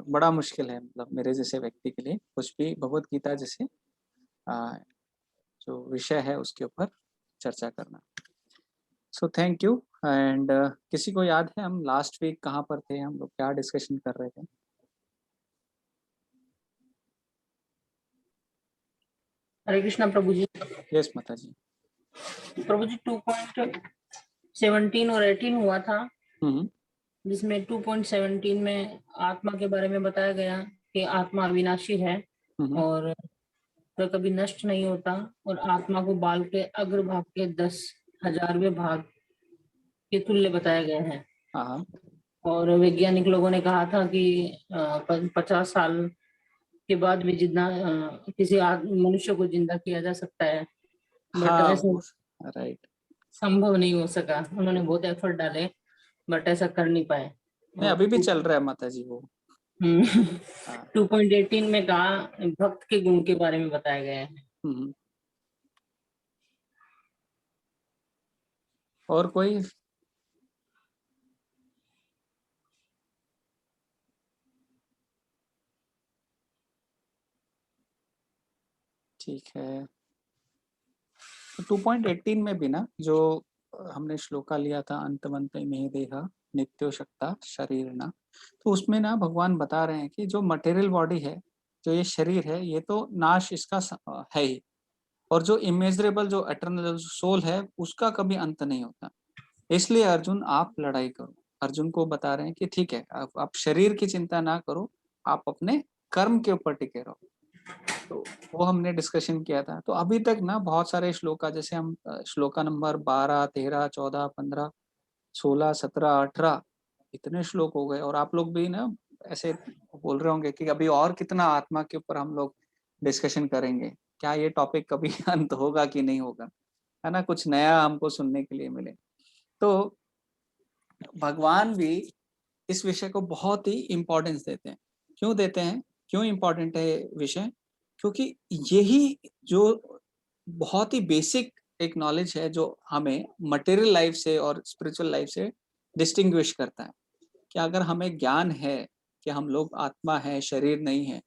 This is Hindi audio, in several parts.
बड़ा मुश्किल है, मतलब मेरे जैसे व्यक्ति के लिए कुछ भी भगवत गीता जैसे जो विषय है उसके ऊपर चर्चा करना। सो थैंक यू। एंड किसी को याद है हम लास्ट वीक कहाँ पर थे, हम लोग क्या डिस्कशन कर रहे थे? हरे कृष्णा प्रभु जी। यस माता जी। प्रभु जी 2.17 और 18 हुआ था, जिसमें 2.17 में आत्मा के बारे में बताया गया कि आत्मा अविनाशी है और वह कभी नष्ट नहीं होता, और आत्मा को बाल के अग्रभाग के 10,000वें भाग के तुल्य बताया गया है। हाँ। और वैज्ञानिक लोगों ने कहा था कि 50 साल के बाद भी जिंदा किसी मनुष्य को जिंदा किया जा सकता है, बट हाँ ऐसा राइट। संभव नहीं हो सका। उन्होंने बहुत एफर्ट डाले बट ऐसा कर नहीं पाए। नहीं, और अभी भी चल रहा है माता जी वो। 2.18 में कहा भक्त के गुण के बारे में बताया गया है। और कोई? ठीक है। 2.18 में भी ना जो हमने श्लोका लिया था, अंतवंत में देहा नित्यो शक्ता शरीर ना, तो उसमें ना भगवान बता रहे हैं कि जो मटेरियल बॉडी है, जो ये शरीर है, ये तो नाश इसका है ही, और जो इमेजरेबल जो एटर्नल सोल है उसका कभी अंत नहीं होता। इसलिए अर्जुन आप लड़ाई करो। अर्जुन को बता रहे हैं कि ठीक है, आप शरीर की चिंता ना करो, आप अपने कर्म के ऊपर टिके रहो। तो वो हमने डिस्कशन किया था। तो अभी तक ना बहुत सारे श्लोका, जैसे हम श्लोका नंबर 12, 13, 14, 15, 16, 17, 18 इतने श्लोक हो गए, और आप लोग भी ना ऐसे बोल रहे होंगे कि अभी और कितना आत्मा के ऊपर हम लोग डिस्कशन करेंगे, क्या ये टॉपिक कभी अंत होगा कि नहीं होगा, है ना, कुछ नया हमको सुनने के लिए मिले। तो भगवान भी इस विषय को बहुत ही इम्पोर्टेंस देते हैं। क्यों देते हैं, क्यों इम्पोर्टेंट है विषय? क्योंकि यही जो बहुत ही बेसिक एक नॉलेज है जो हमें मटेरियल लाइफ से और स्पिरिचुअल लाइफ से डिस्टिंग्विश करता है। कि अगर हमें ज्ञान है कि हम लोग आत्मा है, शरीर नहीं है,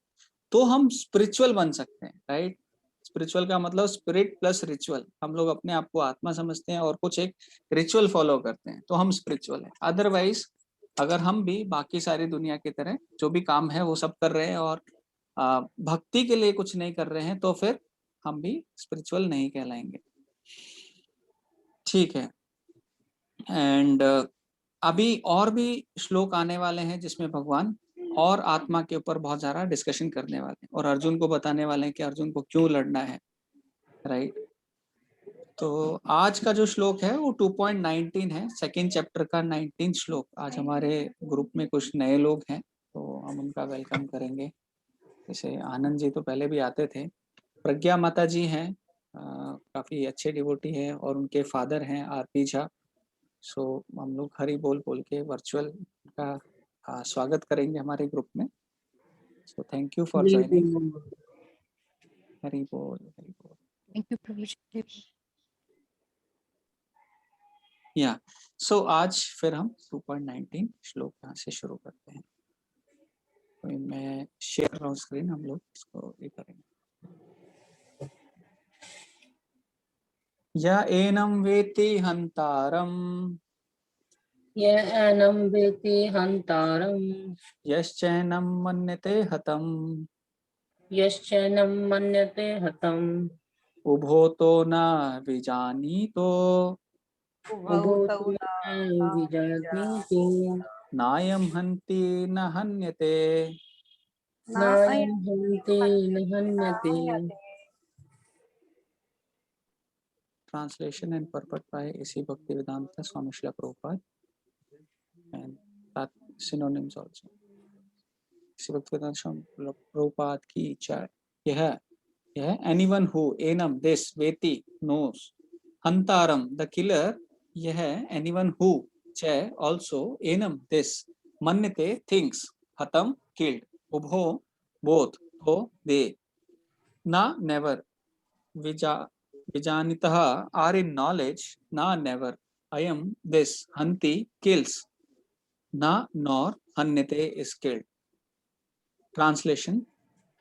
तो हम स्पिरिचुअल बन सकते हैं, राइट? स्पिरिचुअल का मतलब स्पिरिट प्लस रिचुअल। हम लोग अपने आप को आत्मा समझते हैं और कुछ एक रिचुअल फॉलो करते हैं, तो हम स्पिरिचुअल हैं। अदरवाइज अगर हम भी बाकी सारी दुनिया की तरह जो भी काम है वो सब कर रहे हैं और भक्ति के लिए कुछ नहीं कर रहे हैं, तो फिर हम भी स्पिरिचुअल नहीं कहलाएंगे। ठीक है। एंड अभी और भी श्लोक आने वाले हैं जिसमें भगवान और आत्मा के ऊपर बहुत ज्यादा डिस्कशन करने वाले हैं, और अर्जुन को बताने वाले हैं कि अर्जुन को क्यों लड़ना है, राइट? तो आज का जो श्लोक है वो 2.19 है, सेकेंड चैप्टर का 19 श्लोक। आज हमारे ग्रुप में कुछ नए लोग हैं, तो हम उनका वेलकम करेंगे। जैसे आनंद जी तो पहले भी आते थे, प्रज्ञा माता जी हैं, काफी अच्छे डिवोटी हैं, और उनके फादर हैं आरपी झा। सो हम लोग हरी बोल बोल के वर्चुअल का स्वागत करेंगे हमारे ग्रुप में। So thank you for joining. Hari bol, Hari bol. Thank you Prabhu ji. Yeah so आज फिर हम 2.19 श्लोक यहाँ से शुरू करते हैं। तो मैं शेयर कर रहा हूँ स्क्रीन, हम लोग इसको ये करेंगे। या एनम वेति हंतारम, एनं वेति हन्तारम्, यश्चैनम मन्यते हतम, यश्चैनं मन्यते हतम्, उभो तो न विजानीतो, उभौ तौ न विजानीतो, नायम हन्ति न हन्यते। नायं हन्ति न हन्यते। Translation and purport by A.C. Bhaktivedanta Swami Srila Prabhupada, and that synonyms also. A.C. Bhaktivedanta Swami Srila Prabhupada ki jai. यह anyone who, enam, this, veti, knows, hantaram, the killer, यह anyone who, च, also, enam, this, manyate, thinks, hatam, killed, ubho, both, to, they, na, never, vija, vijanitah, are in knowledge, na, never, I am this, hanti, kills, na, nor, hanyate is killed. Translation: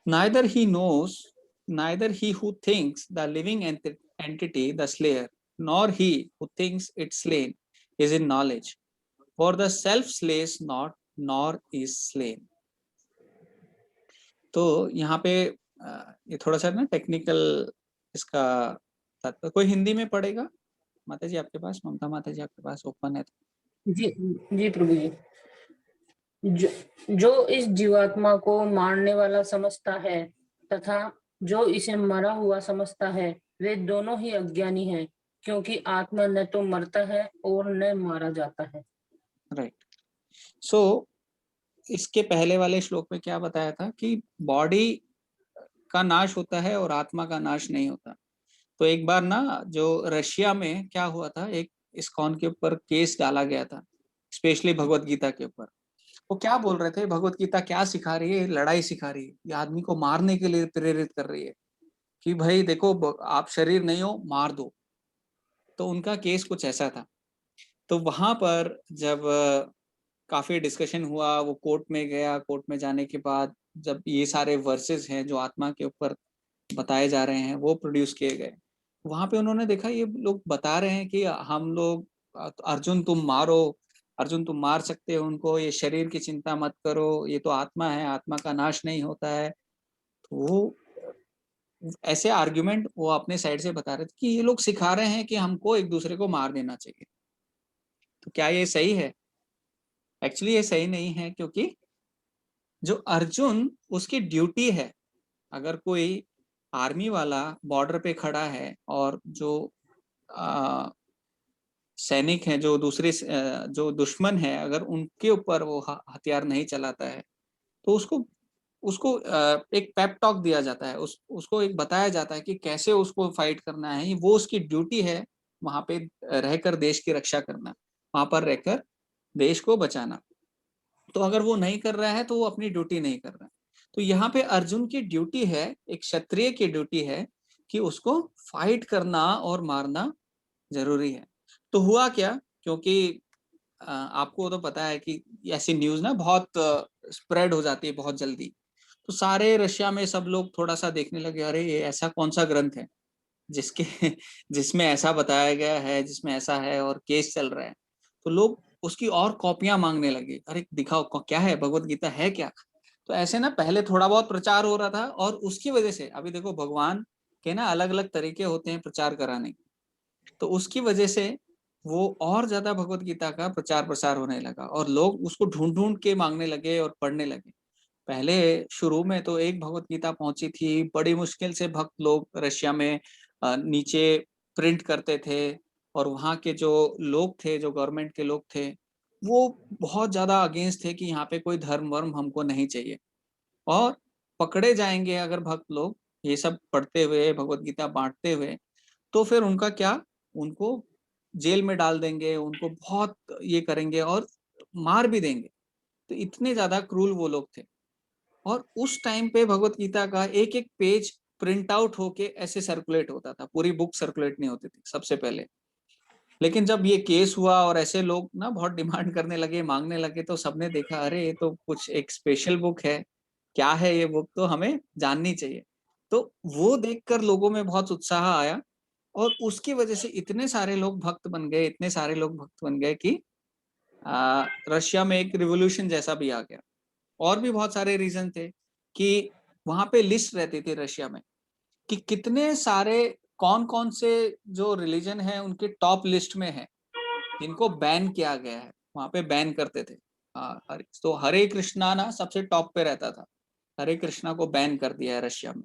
Neither he knows, neither he who thinks the living entity the slayer, nor he who thinks it slain is in knowledge. For the self slays not, nor is slain. तो यहाँ पे ये थोड़ा सा ना टेक्निकल इसका तात्पर्य, कोई हिंदी में पढ़ेगा? माता जी आपके पास, ममता माता जी आपके पास ओपन है? जी जी प्रभु जी। जो इस जीवात्मा को मारने वाला समझता है तथा जो इसे मरा हुआ समझता है, वे दोनों ही अज्ञानी हैं, क्योंकि आत्मा न तो मरता है और न मारा जाता है। राइट। सो इसके पहले वाले श्लोक में क्या बताया था कि बॉडी का नाश होता है और आत्मा का नाश नहीं होता। तो एक बार ना जो रशिया में क्या हुआ था, एक इस्कॉन के ऊपर केस डाला गया था, स्पेशली भगवत गीता के ऊपर। वो क्या बोल रहे थे, भगवत गीता क्या सिखा रही है? लड़ाई सिखा रही है, ये आदमी को मारने के लिए प्रेरित कर रही है कि भाई देखो आप शरीर नहीं हो, मार दो। तो उनका केस कुछ ऐसा था। तो वहां पर जब काफी डिस्कशन हुआ, वो कोर्ट में गया, कोर्ट में जाने के बाद जब ये सारे वर्सेस हैं जो आत्मा के ऊपर बताए जा रहे हैं वो प्रोड्यूस किए गए, वहां पे उन्होंने देखा ये लोग बता रहे हैं कि हम लोग, अर्जुन तुम मारो, अर्जुन तुम मार सकते हो उनको, ये शरीर की चिंता मत करो, ये तो आत्मा है, आत्मा का नाश नहीं होता है। तो वो ऐसे आर्ग्यूमेंट वो अपने साइड से बता रहे थे कि ये लोग सिखा रहे हैं कि हमको एक दूसरे को मार देना चाहिए। तो क्या ये सही है? एक्चुअली ये सही नहीं है, क्योंकि जो अर्जुन, उसकी ड्यूटी है, अगर कोई आर्मी वाला बॉर्डर पे खड़ा है और जो सैनिक हैं, जो दूसरे जो दुश्मन है, अगर उनके ऊपर वो हथियार नहीं चलाता है, तो उसको उसको एक पेप टॉक दिया जाता है, उसको एक बताया जाता है कि कैसे उसको फाइट करना है। वो उसकी ड्यूटी है, वहां पे रहकर देश की रक्षा करना, वहां पर रहकर देश को बचाना। तो अगर वो नहीं कर रहा है तो वो अपनी ड्यूटी नहीं कर रहा है। तो यहाँ पे अर्जुन की ड्यूटी है, एक क्षत्रिय की ड्यूटी है कि उसको फाइट करना और मारना जरूरी है। तो हुआ क्या, क्योंकि आपको तो पता है कि ऐसी न्यूज ना बहुत स्प्रेड हो जाती है बहुत जल्दी। तो सारे रशिया में सब लोग थोड़ा सा देखने लगे, अरे ये ऐसा कौन सा ग्रंथ है जिसके जिसमें ऐसा बताया गया है, जिसमें ऐसा है और केस चल रहा है। तो लोग उसकी और कॉपियां मांगने लगे, अरे दिखाओ क्या है, भगवत गीता है क्या? तो ऐसे ना पहले थोड़ा बहुत प्रचार हो रहा था, और उसकी वजह से अभी देखो भगवान के ना अलग अलग तरीके होते हैं प्रचार कराने। तो उसकी वजह से वो और ज्यादा भगवत गीता का प्रचार प्रसार होने लगा और लोग उसको ढूंढ ढूंढ के मांगने लगे और पढ़ने लगे। पहले शुरू में तो एक भगवत गीता पहुंची थी, बड़ी मुश्किल से भक्त लोग रशिया में नीचे प्रिंट करते थे, और वहाँ के जो लोग थे, जो गवर्नमेंट के लोग थे, वो बहुत ज्यादा अगेंस्ट थे कि यहाँ पे कोई धर्म वर्म हमको नहीं चाहिए, और पकड़े जाएंगे अगर भक्त लोग ये सब पढ़ते हुए, भगवत गीता बांटते हुए, तो फिर उनका क्या, उनको जेल में डाल देंगे, उनको बहुत ये करेंगे और मार भी देंगे। तो इतने ज्यादा क्रूल वो लोग थे। और उस टाइम पे भगवत गीता का एक एक पेज प्रिंट आउट होके ऐसे सर्कुलेट होता था, पूरी बुक सर्कुलेट नहीं होती थी सबसे पहले। लेकिन जब ये केस हुआ और ऐसे लोग ना बहुत डिमांड करने लगे, मांगने लगे, तो सबने देखा अरे ये तो कुछ एक स्पेशल बुक है, क्या है ये बुक, तो हमें जाननी चाहिए। तो वो देखकर लोगों में बहुत उत्साह आया, और उसकी वजह से इतने सारे लोग भक्त बन गए, इतने सारे लोग भक्त बन गए कि रशिया में एक रिवोल्यूशन जैसा भी आ गया। और भी बहुत सारे रीजन थे कि वहां पे लिस्ट रहती थी रशिया में कि कितने सारे, कौन कौन से जो रिलीजन है उनके टॉप लिस्ट में है जिनको बैन किया गया है, वहां पे बैन करते थे। तो हरे कृष्णा ना सबसे टॉप पे रहता था, हरे कृष्णा को बैन कर दिया है रशिया में,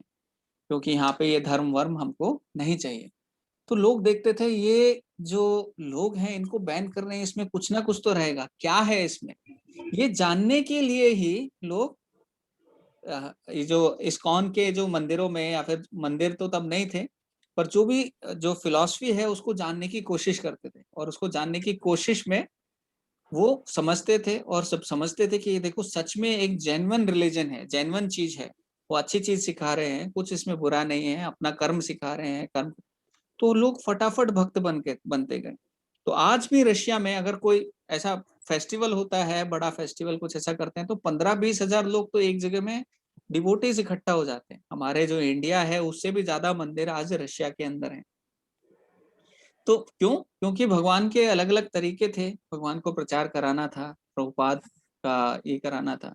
क्योंकि यहाँ पे ये धर्म वर्म हमको नहीं चाहिए। तो लोग देखते थे ये जो लोग हैं इनको बैन कर रहे हैं, इसमें कुछ ना कुछ तो रहेगा, क्या है इसमें, ये जानने के लिए ही लोग ये जो इस्कॉन के जो मंदिरों में, या फिर मंदिर तो तब नहीं थे, पर जो भी जो फिलॉसफी है उसको जानने की कोशिश करते थे, और उसको जानने की कोशिश में वो समझते थे, और सब समझते थे कि ये देखो सच में एक जेन्युइन रिलीजन है, जेन्युइन चीज है, वो अच्छी चीज सिखा रहे हैं, कुछ इसमें बुरा नहीं है, अपना कर्म सिखा रहे हैं, कर्म। तो लोग फटाफट भक्त बनते गए। तो आज भी रशिया में अगर कोई ऐसा फेस्टिवल होता है, बड़ा फेस्टिवल कुछ ऐसा करते हैं, तो 15-20 हजार लोग तो एक जगह में डिवोटीज इकट्ठा हो जाते हैं। हमारे जो इंडिया है उससे भी ज्यादा मंदिर आज रशिया के अंदर हैं। तो क्यों? क्योंकि भगवान के अलग अलग तरीके थे, भगवान को प्रचार कराना था, प्रभुपाद का ये कराना था।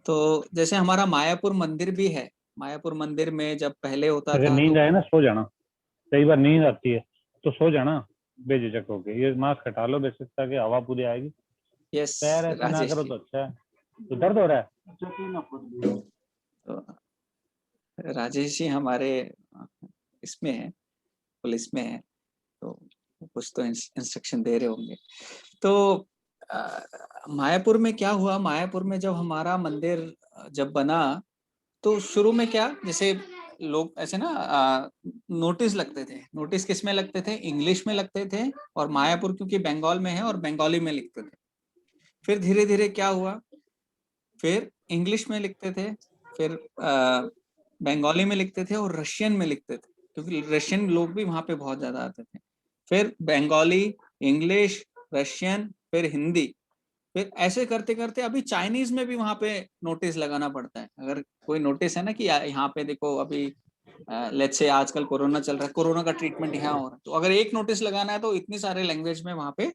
तो जैसे हमारा मायापुर मंदिर भी है, मायापुर मंदिर में जब पहले होता अगर था नींद तो आए ना सो जाना, कई बार नींद आती है तो सो जाना बेझिझक होके, ये मास्क हटा लो बेशक ताकि हवा पूरी आएगी। यस पैर ऐसे ना राजेश करो जी। तो अच्छा है। तो दर्द हो रहा है? तो राजेश जी हमारे इसमें है, पुलिस में है, तो कुछ तो इंस्ट्रक्शन दे रहे होंगे। तो मायापुर में क्या हुआ, मायापुर में जब हमारा मंदिर जब बना तो शुरू में क्या, जैसे लोग ऐसे ना नोटिस लगते थे। नोटिस किस में लगते थे? इंग्लिश में लगते थे, और मायापुर क्योंकि बंगाल में है और बंगाली में लिखते थे। फिर धीरे धीरे क्या हुआ, फिर इंग्लिश में लिखते थे, फिर बंगाली में लिखते थे और रशियन में लिखते थे, क्योंकि रशियन लोग भी वहां पे बहुत ज्यादा आते थे। फिर बंगाली, इंग्लिश, रशियन, फिर हिंदी, फिर ऐसे करते करते अभी चाइनीज में भी वहां पे नोटिस लगाना पड़ता है। अगर कोई नोटिस है ना कि यहाँ पे देखो अभी लेट्स से आजकल कोरोना चल रहा है, कोरोना का ट्रीटमेंट यहाँ हो रहा है, तो अगर एक नोटिस लगाना है तो इतनी सारे लैंग्वेज में वहां पे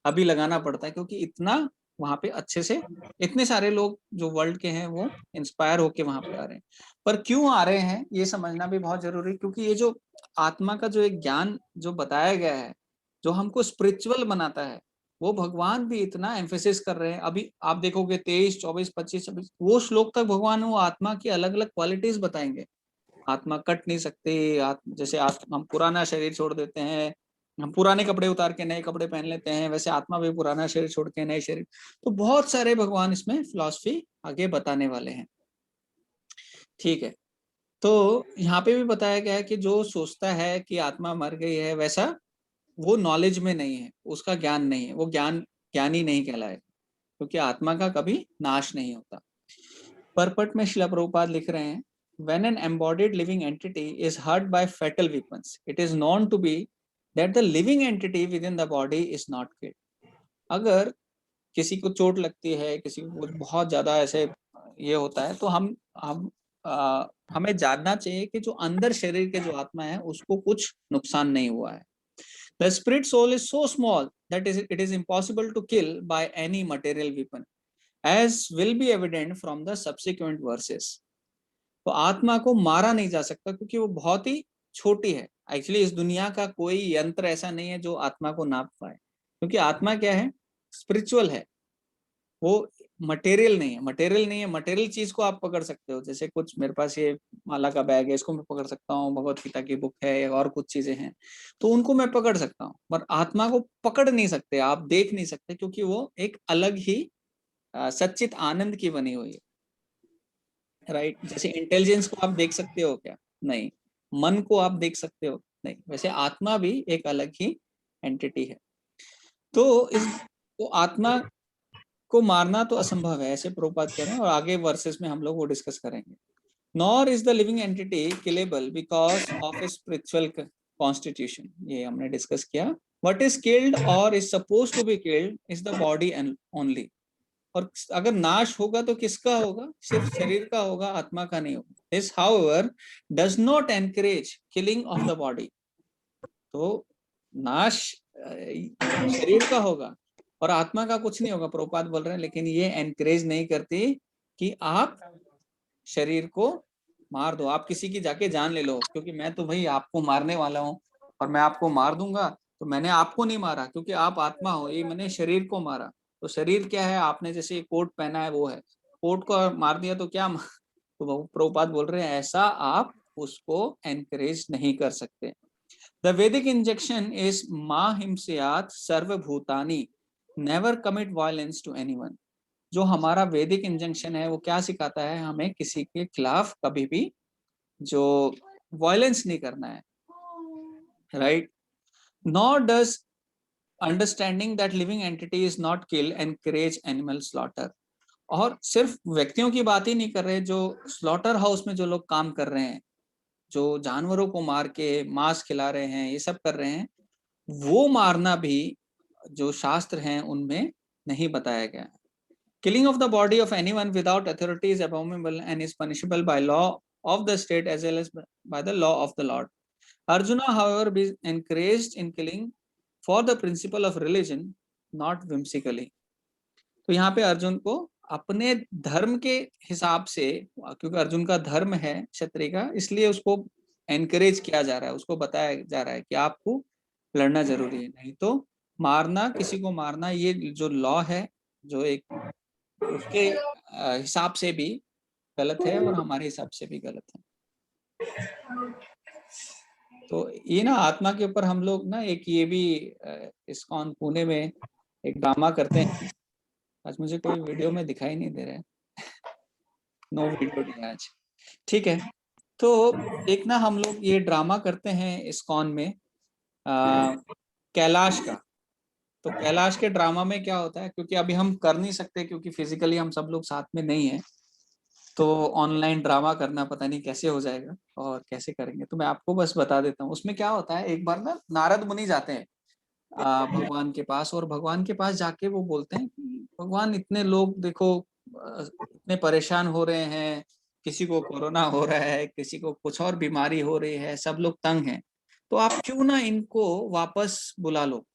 अभी लगाना पड़ता है, क्योंकि इतना वहां पे अच्छे से इतने सारे लोग जो वर्ल्ड के हैं वो इंस्पायर होके वहां पे आ रहे हैं। पर क्यों आ रहे हैं ये समझना भी बहुत जरूरी है, क्योंकि ये जो आत्मा का जो एक ज्ञान जो बताया गया है, जो हमको स्पिरिचुअल बनाता है, वो भगवान भी इतना एम्फेसिस कर रहे हैं। अभी आप देखोगे 23, 24, 25, 26 वो श्लोक तक भगवान वो आत्मा की अलग अलग क्वालिटीज बताएंगे। आत्मा कट नहीं सकती, जैसे हम पुराना शरीर छोड़ देते हैं, हम पुराने कपड़े उतार के नए कपड़े पहन लेते हैं, वैसे आत्मा भी पुराना शरीर छोड़ के नए शरीर। तो बहुत सारे भगवान इसमें फिलॉसफी आगे बताने वाले हैं। ठीक है, तो यहाँ पे भी बताया गया है कि जो सोचता है कि आत्मा मर गई है, वैसा वो नॉलेज में नहीं है, उसका ज्ञान नहीं है, वो ज्ञानी नहीं कहलाएगा, क्योंकि आत्मा का कभी नाश नहीं होता। परपट में श्रील प्रभुपाद लिख रहे हैं, when an embodied living entity is hurt by fatal weapons, it is known to be that the living entity within the body is not killed. अगर किसी को चोट लगती है, किसी को बहुत ज्यादा ऐसे ये होता है, तो हमें जानना चाहिए कि जो अंदर शरीर के जो आत्मा है उसको कुछ नुकसान नहीं हुआ है। The spirit soul is so small that it is impossible to kill by any material weapon, as will be evident from the subsequent verses. तो आत्मा को मारा नहीं जा सकता क्योंकि वो बहुत ही छोटी है। एक्चुअली इस दुनिया का कोई यंत्र ऐसा नहीं है जो आत्मा को नाप पाए, क्योंकि आत्मा क्या है? स्पिरिचुअल है, वो मटेरियल नहीं है। मटेरियल नहीं है, मटेरियल चीज को आप पकड़ सकते हो, जैसे कुछ मेरे पास ये माला का बैग है, इसको मैं पकड़ सकता हूँ, भगवत गीता की बुक है और कुछ चीजें हैं, तो उनको मैं पकड़ सकता हूँ, पर आत्मा को पकड़ नहीं सकते, आप देख नहीं सकते, क्योंकि वो एक अलग ही सच्चित आनंद की बनी हुई है। राइट, जैसे इंटेलिजेंस को आप देख सकते हो क्या? नहीं। मन को आप देख सकते हो? नहीं। वैसे आत्मा भी एक अलग ही एंटिटी है। तो तो आत्मा को मारना तो असंभव है, ऐसे प्रभुपाद कह रहे हैं, और आगे वर्सेस में हम लोग वो डिस्कस करेंगे। Nor is the living entity killable because of a spiritual constitution, ये हमने डिस्कस किया। What is killed or is suppose to be killed is the body and only. और अगर नाश होगा तो किसका होगा? सिर्फ शरीर का होगा, आत्मा का नहीं होगा। This however does not encourage killing of the body. तो नाश शरीर का होगा और आत्मा का कुछ नहीं होगा, प्रभुपाद बोल रहे हैं, लेकिन ये एनकरेज नहीं करती कि आप शरीर को मार दो, आप किसी की जाके जान ले लो, क्योंकि मैं तो भाई आपको मारने वाला हूँ और मैं आपको मार दूंगा। तो मैंने आपको नहीं मारा क्योंकि आप आत्मा हो, ये मैंने शरीर को मारा। तो शरीर क्या है? आपने जैसे कोट पहना है वो है, कोट को मार दिया तो क्या तो प्रभुपाद बोल रहे हैं ऐसा आप उसको एनकरेज नहीं कर सकते। द वैदिक इंजेक्शन इज मां हिंसयात सर्वभूतानि, never commit violence to anyone. जो हमारा वैदिक इंजंक्शन है वो क्या सिखाता है? हमें किसी के खिलाफ कभी भी जो वायलेंस नहीं करना है। Right, nor does understanding that living entity is not kill encourage animal slaughter. और सिर्फ व्यक्तियों की बात ही नहीं कर रहे, जो स्लॉटर हाउस में जो लोग काम कर रहे हैं, जो जानवरों को मार के मांस खिला रहे हैं, ये सब कर रहे हैं, वो मारना भी जो शास्त्र हैं उनमें नहीं बताया गया है। Killing of the body of anyone without authority is abominable and is punishable by law of the state as well as by the law of the Lord. Arjuna, however, is encouraged in killing for the principle of religion, not whimsically. तो यहाँ पे अर्जुन को अपने धर्म के हिसाब से, क्योंकि अर्जुन का धर्म है क्षत्रिय का, इसलिए उसको एनकरेज किया जा रहा है, उसको बताया जा रहा है कि आपको लड़ना जरूरी है, नहीं तो मारना, किसी को मारना ये जो लॉ है, जो एक उसके हिसाब से भी गलत है और हमारे हिसाब से भी गलत है। तो ये ना आत्मा के ऊपर हम लोग ना एक ये भी इस्कॉन पुणे में एक ड्रामा करते हैं। आज मुझे कोई वीडियो में दिखाई नहीं दे रहा है, नो वीडियो नहीं आज, ठीक है। तो एक ना हम लोग ये ड्रामा करते हैं इस्कॉन में कैलाश का। तो कैलाश के ड्रामा में क्या होता है, क्योंकि अभी हम कर नहीं सकते क्योंकि फिजिकली हम सब लोग साथ में नहीं है, तो ऑनलाइन ड्रामा करना पता नहीं कैसे हो जाएगा और कैसे करेंगे, तो मैं आपको बस बता देता हूँ। उसमें क्या होता है, एक बार ना नारद मुनि जाते हैं भगवान के पास, और भगवान के पास जाके वो बोलते हैं कि भगवान इतने लोग देखो इतने परेशान हो रहे हैं, किसी को कोरोना हो रहा है, किसी को कुछ और बीमारी हो रही है, सब लोग तंग हैं, तो आप क्यों ना इनको वापस बुला लो।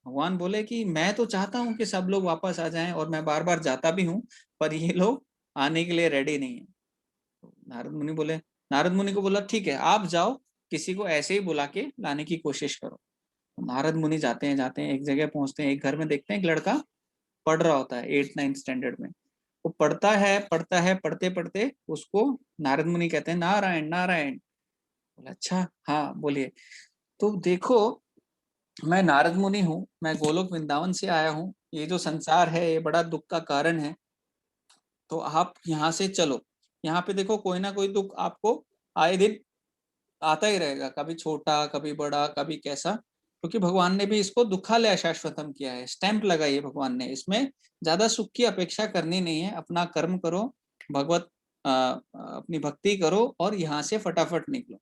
भगवान बोले कि मैं तो चाहता हूं कि सब लोग वापस आ जाएं और मैं बार बार जाता भी हूं, पर ये लोग आने के लिए रेडी नहीं है। तो नारद मुनि को बोला ठीक है आप जाओ, किसी को ऐसे ही बुला के लाने की कोशिश करो। नारद मुनि जाते हैं, एक जगह पहुंचते हैं, एक घर में देखते हैं एक लड़का पढ़ रहा होता है 8th-9th स्टैंडर्ड में। वो पढ़ता है, पढ़ते पढ़ते उसको नारद मुनि कहते हैं नारायण नारायण। बोला अच्छा हाँ बोलिए। तो देखो मैं नारद मुनि हूँ, मैं गोलोक वृंदावन से आया हूँ, ये जो संसार है ये बड़ा दुख का कारण है, तो आप यहाँ से चलो। यहाँ पे देखो कोई ना कोई दुख आपको आए दिन आता ही रहेगा, कभी छोटा कभी बड़ा कभी कैसा, क्योंकि भगवान ने भी इसको दुखालय शाश्वतम किया है, स्टैंप लगाई है भगवान ने, इसमें ज्यादा सुख की अपेक्षा करनी नहीं है, अपना कर्म करो, भगवत अपनी भक्ति करो और यहाँ से फटाफट निकलो।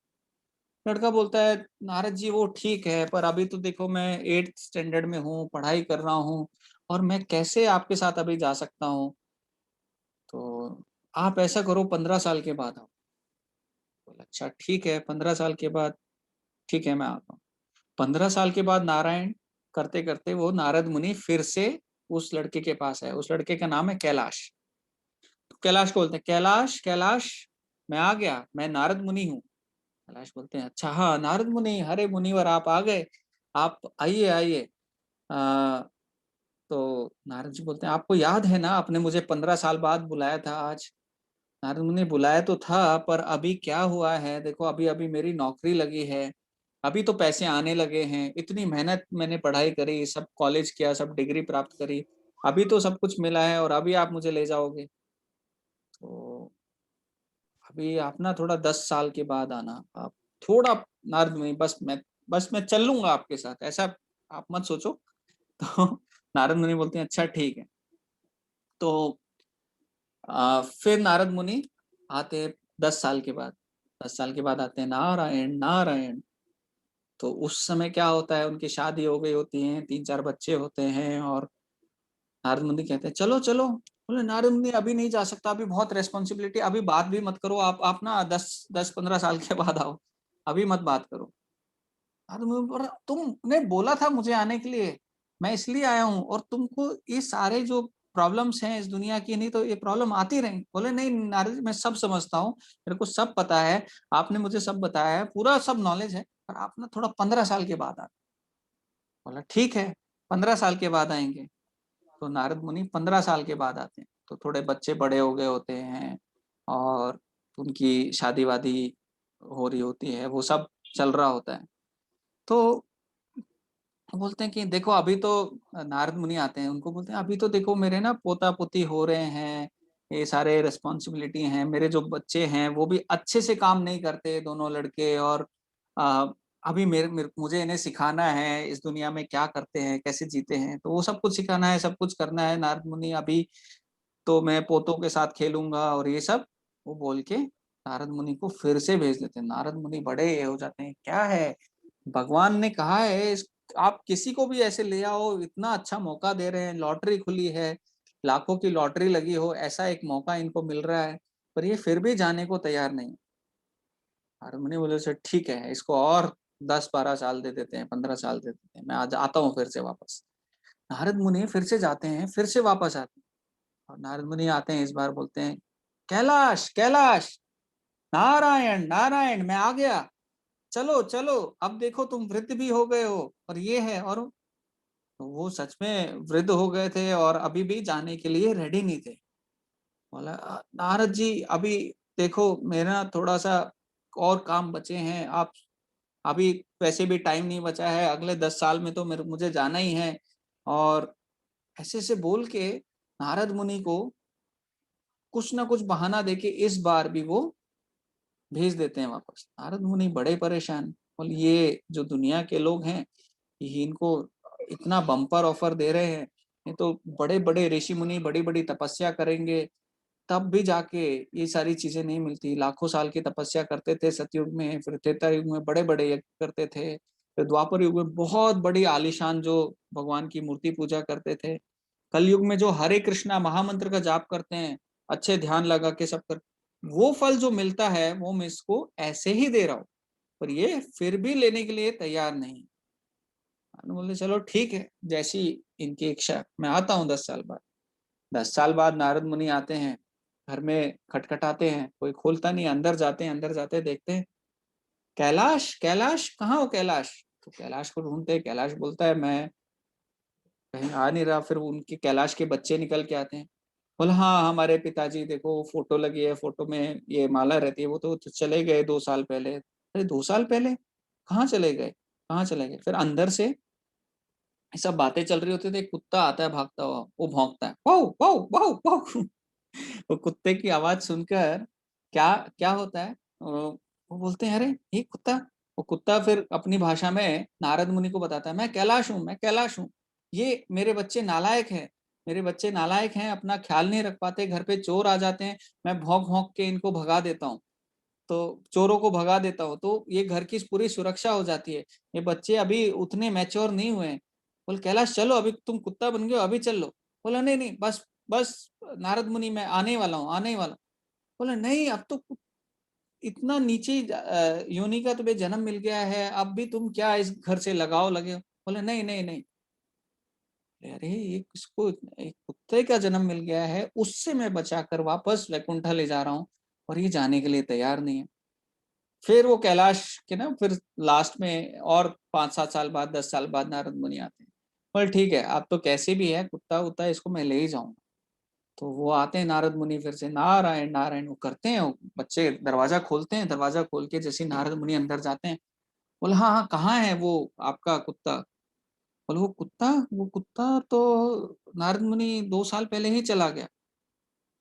लड़का बोलता है नारद जी वो ठीक है, पर अभी तो देखो मैं 8th स्टैंडर्ड में हूँ, पढ़ाई कर रहा हूँ, और मैं कैसे आपके साथ अभी जा सकता हूँ, तो आप ऐसा करो 15 साल के बाद आओ। बोला अच्छा ठीक है 15 साल के बाद, ठीक है मैं आता हूँ। 15 साल के बाद नारायण करते करते वो नारद मुनि फिर से उस लड़के के पास है, उस लड़के का नाम है कैलाश। तो कैलाश को बोलते हैं कैलाश कैलाश मैं आ गया, मैं नारद मुनि हूँ। कैलाश बोलते हैं अच्छा हाँ नारद मुनि, हरे मुनिवर आप आ गए, आप आइए आइए। तो नारद जी बोलते हैं आपको याद है ना आपने मुझे 15 साल बाद बुलाया था आज। नारद मुनि बुलाया तो था, पर अभी क्या हुआ है देखो, अभी अभी मेरी नौकरी लगी है, अभी तो पैसे आने लगे हैं, इतनी मेहनत मैंने पढ़ाई करी, सब कॉलेज किया, सब डिग्री प्राप्त करी, अभी तो सब कुछ मिला है और अभी आप मुझे ले जाओगे, तो अभी आप ना थोड़ा 10 साल के बाद आना आप थोड़ा। नारद मुनि बस मैं चल लूंगा आपके साथ, ऐसा आप मत सोचो। तो नारद मुनि बोलते हैं अच्छा ठीक है। तो फिर नारद मुनि आते 10 साल के बाद, 10 साल के बाद आते हैं नारायण नारायण। तो उस समय क्या होता है, उनकी शादी हो गई होती है, 3-4 बच्चे होते हैं, और नारद मुनि कहते हैं चलो चलो। बोले नारद मुनि अभी नहीं जा सकता, अभी बहुत रेस्पॉन्सिबिलिटी, अभी बात भी मत करो, आप ना 10-15 साल के बाद आओ, अभी मत बात करो। नारद मुनि बोला तुमने बोला था मुझे आने के लिए, मैं इसलिए आया हूँ, और तुमको ये सारे जो प्रॉब्लम्स हैं इस दुनिया की, नहीं तो ये प्रॉब्लम आती रही। बोले नहीं नारद मैं सब समझता हूँ, मेरे को सब पता है, आपने मुझे सब बताया है, पूरा सब नॉलेज है, पर आप ना थोड़ा 15 साल के बाद आ। बोला ठीक है 15 साल के बाद आएंगे। तो नारद मुनि 15 साल के बाद आते हैं, तो थोड़े बच्चे बड़े हो गए होते हैं और उनकी शादी वादी हो रही होती है, वो सब चल रहा होता है। तो बोलते हैं कि देखो अभी तो, नारद मुनि आते हैं उनको बोलते हैं अभी तो देखो मेरे ना पोता पोती हो रहे हैं, ये सारे रिस्पॉन्सिबिलिटी हैं, मेरे जो बच्चे हैं वो भी अच्छे से काम नहीं करते दोनों लड़के, और अभी मुझे इन्हें सिखाना है इस दुनिया में क्या करते हैं कैसे जीते हैं, तो वो सब कुछ सिखाना है, सब कुछ करना है नारद मुनि, अभी तो मैं पोतों के साथ खेलूंगा और ये सब वो बोल के नारद मुनि को फिर से भेज देते हैं। नारद मुनि बड़े ये हो जाते हैं, क्या है भगवान ने कहा है आप किसी को भी ऐसे ले आओ, इतना अच्छा मौका दे रहे हैं, लॉटरी खुली है, लाखों की लॉटरी लगी हो, ऐसा एक मौका इनको मिल रहा है, पर ये फिर भी जाने को तैयार नहीं। नारद मुनि बोले सर ठीक है, इसको और 10-12 साल दे देते हैं, 15 साल दे देते हैं, मैं आज आता हूँ फिर से वापस। नारद मुनि फिर से जाते हैं, फिर से वापस आते हैं, और नारद मुनि आते हैं, इस बार बोलते हैं कैलाश कैलाश, नारायण नारायण, मैं आ गया, चलो चलो, अब देखो तुम वृद्ध भी हो गए हो और ये है। और तो वो सच में वृद्ध हो गए थे और अभी भी जाने के लिए रेडी नहीं थे। बोला नारद जी अभी देखो मेरा थोड़ा सा और काम बचे हैं, आप अभी वैसे भी टाइम नहीं बचा है, अगले 10 साल में तो मुझे जाना ही है। और ऐसे से बोल के नारद मुनि को कुछ ना कुछ बहाना देके इस बार भी वो भेज देते हैं वापस। नारद मुनि बड़े परेशान, बोले ये जो दुनिया के लोग हैं, ये इनको इतना बम्पर ऑफर दे रहे हैं, ये तो बड़े बड़े ऋषि मुनि बड़ी बड़ी तपस्या करेंगे तब भी जाके ये सारी चीजें नहीं मिलती। लाखों साल की तपस्या करते थे सतयुग में, फिर त्रेता युग में बड़े बड़े यज्ञ करते थे, फिर द्वापर युग में बहुत बड़ी आलीशान जो भगवान की मूर्ति पूजा करते थे, कलयुग में जो हरे कृष्णा महामंत्र का जाप करते हैं, अच्छे ध्यान लगा के सब कर, वो फल जो मिलता है वो मैं इसको ऐसे ही दे रहा हूँ, पर ये फिर भी लेने के लिए तैयार नहीं। बोले चलो ठीक है, जैसी इनकी इच्छा, मैं आता हूँ 10 साल बाद। 10 साल बाद नारद मुनि आते हैं, घर में खटखटाते हैं, कोई खोलता नहीं, अंदर जाते हैं, अंदर जाते देखते हैं कैलाश कैलाश, कहाँ हो कैलाश। तो कैलाश को ढूंढते हैं, कैलाश बोलता है मैं कहीं आ नहीं रहा। फिर उनके कैलाश के बच्चे निकल के आते हैं, बोला हाँ हमारे पिताजी देखो फोटो लगी है, फोटो में ये माला रहती है, वो तो चले गए 2 साल पहले। अरे 2 साल पहले कहाँ चले गए, कहाँ चले गए। फिर अंदर से सब बातें चल रही होती थी, एक कुत्ता आता है भागता हुआ, वो भौंकता है वाउ वाउ वाउ वाउ। वो कुत्ते की आवाज सुनकर क्या क्या होता है, वो बोलते हैं अरे ये कुत्ता। वो कुत्ता फिर अपनी भाषा में नारद मुनि को बताता है मैं कैलाश हूँ, मैं कैलाश हूँ, ये मेरे बच्चे नालायक हैं, मेरे बच्चे नालायक हैं, अपना ख्याल नहीं रख पाते, घर पे चोर आ जाते हैं, मैं भौंक भौंक के इनको भगा देता हूँ, तो चोरों को भगा देता हूँ, तो ये घर की पूरी सुरक्षा हो जाती है, ये बच्चे अभी उतने मैच्योर नहीं हुए हैं। बोल कैलाश चलो, अभी तुम कुत्ता बन गए हो, अभी चल लो। बोला नहीं नहीं बस बस नारद मुनि मैं आने वाला हूँ, आने वाला। बोला नहीं अब तो इतना नीचे योनि का तुम्हें जन्म मिल गया है, अब भी तुम क्या इस घर से लगाओ लगे हो। बोले नहीं नहीं नहीं, अरे ये किसको, एक कुत्ते का जन्म मिल गया है, उससे मैं बचाकर वापस वैकुंठा ले जा रहा हूँ, और ये जाने के लिए तैयार नहीं है। फिर वो कैलाश के ना फिर लास्ट में और 5-7 साल बाद 10 साल बाद नारद मुनि आते हैं। बोले ठीक है अब तो कैसे भी है कुत्ता उत्ता इसको मैं ले ही जाऊंगा। तो वो आते हैं नारद मुनि, फिर से नारायण नारायण वो करते हैं, वो बच्चे दरवाजा खोलते हैं, दरवाजा खोल के जैसे नारद मुनि अंदर जाते हैं, बोले हाँ हाँ कहाँ है वो आपका कुत्ता। बोले वो कुत्ता तो नारद मुनि 2 साल पहले ही चला गया।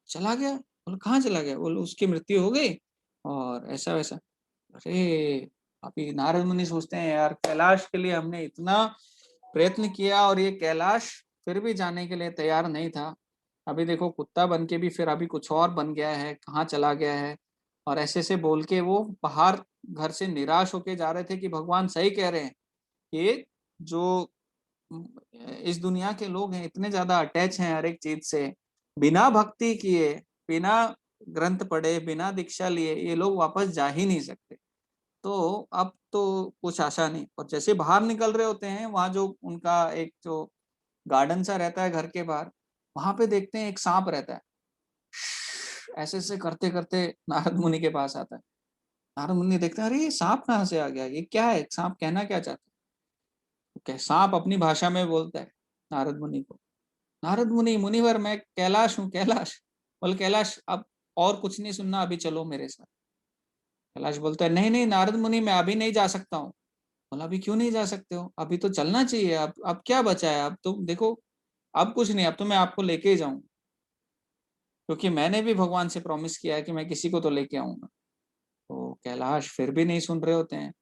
चला गया, बोले कहाँ चला गया, बोले उसकी मृत्यु हो गई और ऐसा वैसा। अरे अभी नारद मुनि सोचते हैं यार कैलाश के लिए हमने इतना प्रयत्न किया और ये कैलाश फिर भी जाने के लिए तैयार नहीं था। अभी देखो कुत्ता बन के भी फिर अभी कुछ और बन गया है, कहाँ चला गया है। और ऐसे से बोल के वो बाहर घर से निराश होके जा रहे थे कि भगवान सही कह रहे हैं, ये जो इस दुनिया के लोग हैं इतने ज्यादा अटैच हैं हर एक चीज से, बिना भक्ति किए, बिना ग्रंथ पढ़े, बिना दीक्षा लिए ये लोग वापस जा ही नहीं सकते। तो अब तो कुछ आशा नहीं। और जैसे बाहर निकल रहे होते हैं, वहां जो उनका एक जो गार्डन सा रहता है घर के बाहर, वहां पे देखते हैं एक सांप रहता है, ऐसे ऐसे करते करते नारद मुनि के पास आता है। नारद मुनि देखते हैं अरे ये सांप कहाँ से आ गया, ये क्या है, सांप कहना क्या चाहता है। सांप अपनी भाषा में बोलता है नारद मुनि को, नारद मुनि मुनिवर मैं कैलाश हूँ कैलाश। बोले कैलाश अब और कुछ नहीं सुनना, अभी चलो मेरे साथ। कैलाश बोलता है नहीं नहीं नारद मुनि मैं अभी नहीं जा सकता हूँ। बोला अभी क्यों नहीं जा सकते हो, अभी तो चलना चाहिए, अब क्या बचा है, अब तो देखो अब कुछ नहीं, अब तो मैं आपको लेके ही जाऊंगा, क्योंकि मैंने भी भगवान से प्रॉमिस किया है कि मैं किसी को तो लेके आऊंगा। तो कैलाश फिर भी नहीं सुन रहे होते हैं,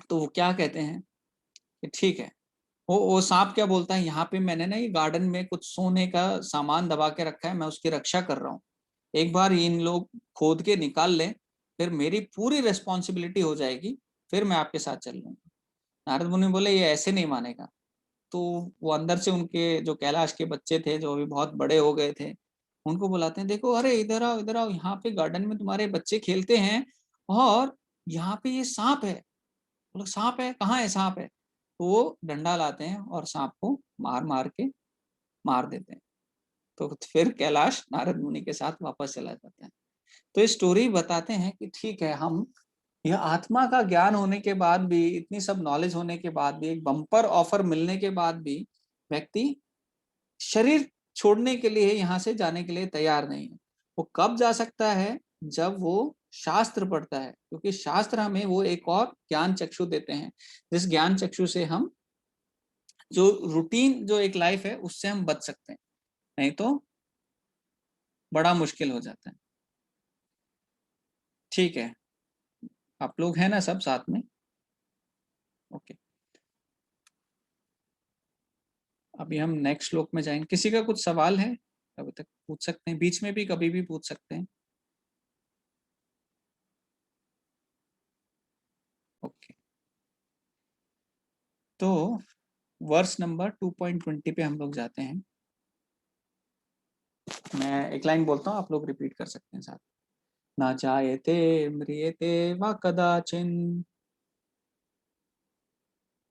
तो वो क्या कहते हैं कि ठीक है। वो सांप क्या बोलता है, यहाँ पे मैंने ना ये गार्डन में कुछ सोने का सामान दबा के रखा है, मैं उसकी रक्षा कर रहा हूँ, एक बार इन लोग खोद के निकाल लें, फिर मेरी पूरी रिस्पॉन्सिबिलिटी हो जाएगी, फिर मैं आपके साथ चल लूंगा। नारद मुनि बोले ये ऐसे नहीं मानेगा। तो वो अंदर से उनके जो कैलाश के बच्चे थे जो अभी बहुत बड़े हो गए थे, उनको बुलाते हैं, देखो अरे इधर आओ इधर आओ, यहाँ पे गार्डन में तुम्हारे बच्चे खेलते हैं और यहाँ पे ये सांप है। बोले सांप है, कहाँ है सांप है? तो वो डंडा लाते हैं और सांप को मार मार के मार देते हैं। तो फिर कैलाश नारद मुनि के साथ वापस चला जाता है। तो ये स्टोरी बताते हैं कि ठीक है, हम यह आत्मा का ज्ञान होने के बाद भी, इतनी सब नॉलेज होने के बाद भी, एक बम्पर ऑफर मिलने के बाद भी व्यक्ति शरीर छोड़ने के लिए, यहाँ से जाने के लिए तैयार नहीं है। वो कब जा सकता है? जब वो शास्त्र पढ़ता है, क्योंकि शास्त्र हमें वो एक और ज्ञान चक्षु देते हैं, जिस ज्ञान चक्षु से हम जो रूटीन जो एक लाइफ है उससे हम बच सकते हैं, नहीं तो बड़ा मुश्किल हो जाता है। ठीक है, आप लोग हैं ना सब साथ में? ओके, अभी हम नेक्स्ट श्लोक में जाएंगे। किसी का कुछ सवाल है अभी तक पूछ सकते हैं, बीच में भी कभी भी पूछ सकते हैं। ओके, तो वर्स नंबर 2.20 पे हम लोग जाते हैं। मैं एक लाइन बोलता हूँ, आप लोग रिपीट कर सकते हैं साथ। ना जायते म्रियते वा कदाचिन,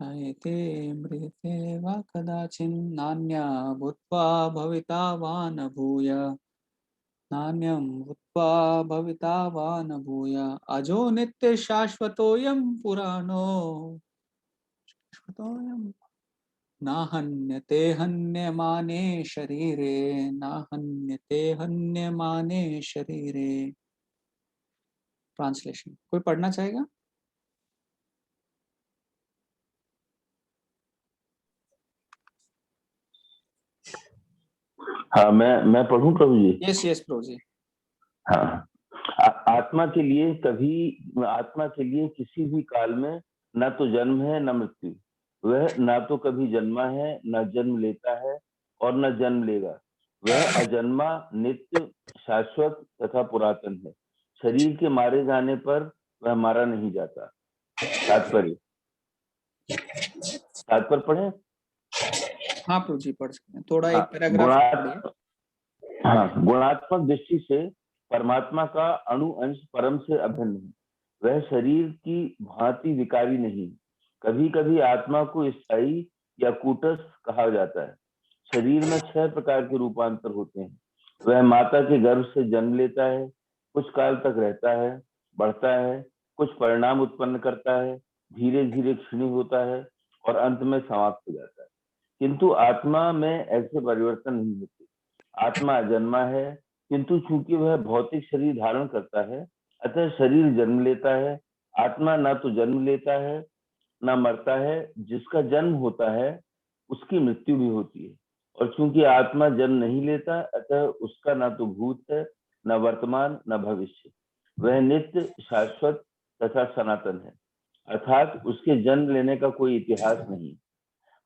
जायते म्रियते वा कदाचिन, नान्या भूत्वा भविता वा न भूय, नान्यं भूत्वा भविता वा न भूय, अजो नित्य शाश्वतोऽयं पुराणो, शाश्वतोऽयं ना हन्यते हन्यमाने शरीरे, ना हन्यते हन्यमाने शरीरे। ट्रांसलेशन कोई पढ़ना चाहेगा? हाँ, मैं पढ़ूं प्रभु जी? यस यस प्रभु जी। हाँ, आत्मा के लिए किसी भी काल में न तो जन्म है न मृत्यु। वह ना तो कभी जन्मा है, न जन्म लेता है और न जन्म लेगा। वह अजन्मा, नित्य, शाश्वत तथा पुरातन है। शरीर के मारे जाने पर वह मारा नहीं जाता। तात्पर्य पढ़े? हाँ प्रभु जी पढ़ सकते हैं, थोड़ा एक पैराग्राफ पढ़िए। हाँ, गुणात्मक दृष्टि से परमात्मा का अणु अंश परम से अभिन्न है। वह शरीर की भांति विकारी नहीं। कभी कभी आत्मा को स्थायी या कूटस्थ कहा जाता है। शरीर में 6 प्रकार के रूपांतर होते हैं। वह माता के गर्भ से जन्म लेता है, कुछ काल तक रहता है, बढ़ता है, कुछ परिणाम उत्पन्न करता है, धीरे धीरे क्षीण होता है और अंत में समाप्त हो जाता है। किंतु आत्मा में ऐसे परिवर्तन नहीं होते। आत्मा अजन्मा है, किंतु चूंकि वह भौतिक शरीर धारण करता है, अतः शरीर जन्म लेता है। आत्मा न तो जन्म लेता है न मरता है। जिसका जन्म होता है उसकी मृत्यु भी होती है। और चूंकि आत्मा जन्म नहीं लेता, अतः उसका न तो भूत है, न वर्तमान, न भविष्य। वह नित्य, शाश्वत तथा सनातन है, अर्थात उसके जन्म लेने का कोई इतिहास नहीं।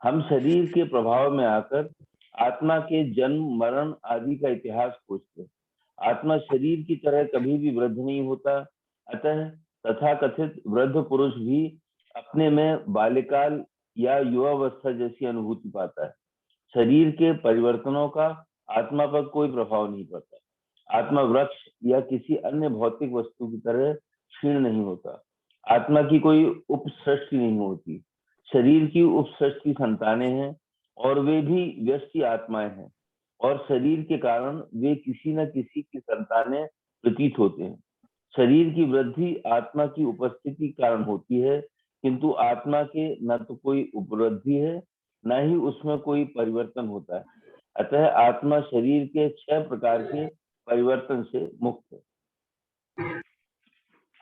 हम शरीर के प्रभाव में आकर आत्मा के जन्म, मरण आदि का इतिहास खोजते। आत्मा शरीर की तरह कभी भी वृद्ध नहीं होता। अतः तथाकथित वृद्ध पुरुष भी अपने में बाल्यकाल या युवावस्था जैसी अनुभूति पाता है। शरीर के परिवर्तनों का आत्मा पर कोई प्रभाव नहीं पड़ता। आत्मा वृक्ष या किसी अन्य भौतिक वस्तु की तरह क्षीण नहीं होता। आत्मा की कोई उपसृष्टि नहीं होती। शरीर की उपसृष्टि संतानें हैं और वे भी व्यष्टि आत्माएं हैं, और शरीर के कारण वे किसी न किसी की संतानें प्रतीत होते हैं। शरीर की वृद्धि आत्मा की उपस्थिति कारण होती है, किंतु आत्मा के न तो कोई उपवृद्धि है, न ही उसमें कोई परिवर्तन होता है। अतः आत्मा शरीर के 6 प्रकार के परिवर्तन से मुक्त है।